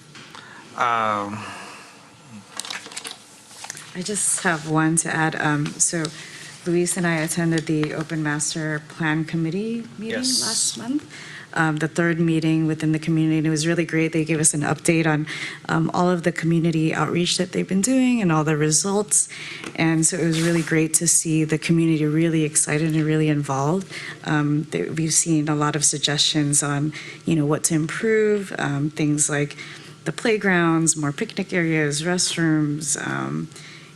I just have one to add. So Luis and I attended the Open Master Plan Committee meeting last month, the third meeting within the community, and it was really great. They gave us an update on all of the community outreach that they've been doing and all the results, and so it was really great to see the community really excited and really involved. We've seen a lot of suggestions on, what to improve, things like the playgrounds, more picnic areas, restrooms,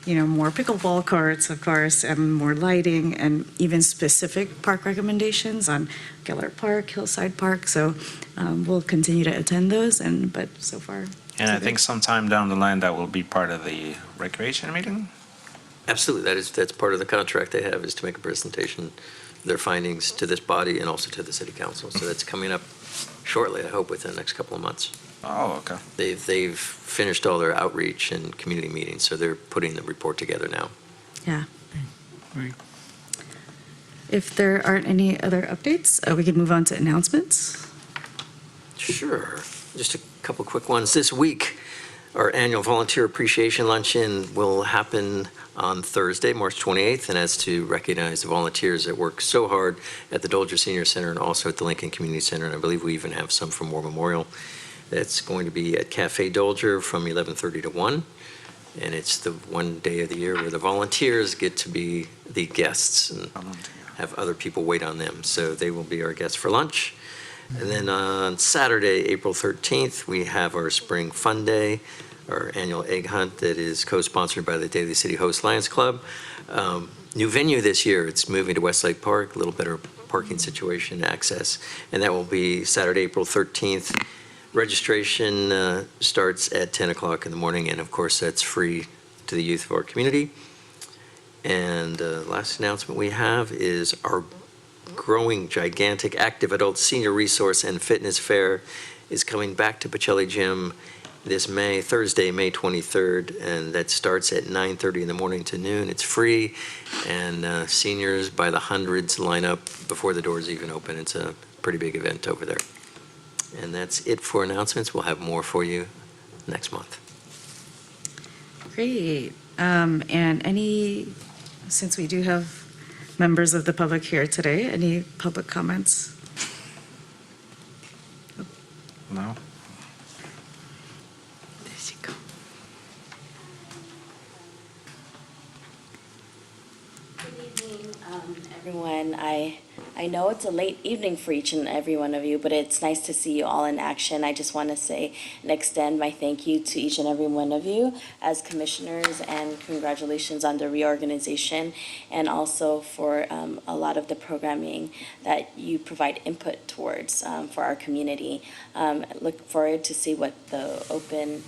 more pickleball courts, of course, and more lighting, and even specific park recommendations on Gellert Park, Hillside Park. So we'll continue to attend those, but so far. And I think sometime down the line, that will be part of the recreation meeting? Absolutely, that's part of the contract they have, is to make a presentation, their findings to this body and also to the city council. So that's coming up shortly, I hope, within the next couple of months. Oh, okay. They've finished all their outreach and community meetings, so they're putting the report together now. Yeah. Right. If there aren't any other updates, we can move on to announcements. Sure. Just a couple quick ones. This week, our annual volunteer appreciation luncheon will happen on Thursday, March 28th, and that's to recognize the volunteers that work so hard at the Dolger Senior Center and also at the Lincoln Community Center, and I believe we even have some from War Memorial. It's going to be at Cafe Dolger from 11:30 to 1, and it's the one day of the year where the volunteers get to be the guests and have other people wait on them. So they will be our guests for lunch. And then on Saturday, April 13th, we have our Spring Fun Day, our annual egg hunt that is co-sponsored by the Daly City Host Lions Club. New venue this year, it's moving to Westlake Park, a little better parking situation, access, and that will be Saturday, April 13th. Registration starts at 10 o'clock in the morning, and of course, that's free to the youth of our community. And last announcement we have is our growing, gigantic, active adult senior resource and fitness fair is coming back to Pacelli Gym this Thursday, May 23rd, and that starts at 9:30 in the morning to noon. It's free, and seniors by the hundreds line up before the doors even open. It's a pretty big event over there. And that's it for announcements. We'll have more for you next month. Great. And since we do have members of the public here today, any public comments? No? There you go. Good evening, everyone. I know it's a late evening for each and every one of you, but it's nice to see you all in action. I just want to say and extend my thank you to each and every one of you as commissioners, and congratulations on the reorganization, and also for a lot of the programming that you provide input towards for our community. Look forward to see what the open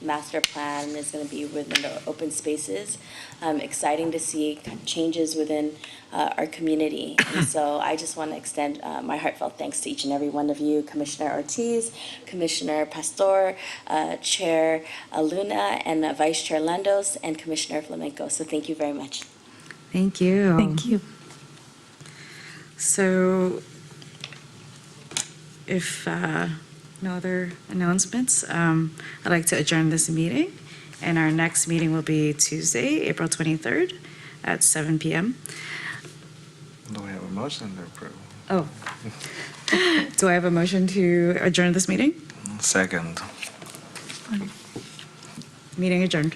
master plan is going to be within the open spaces. Exciting to see changes within our community. And so I just want to extend my heartfelt thanks to each and every one of you, Commissioner Ortiz, Commissioner Pastor, Chair Luna, and Vice Chair Landos, and Commissioner Flamenco. So thank you very much. Thank you. Thank you. So if no other announcements, I'd like to adjourn this meeting, and our next meeting will be Tuesday, April 23rd at 7 p.m. Do we have a motion to approve? Oh. Do I have a motion to adjourn this meeting? Second. Meeting adjourned.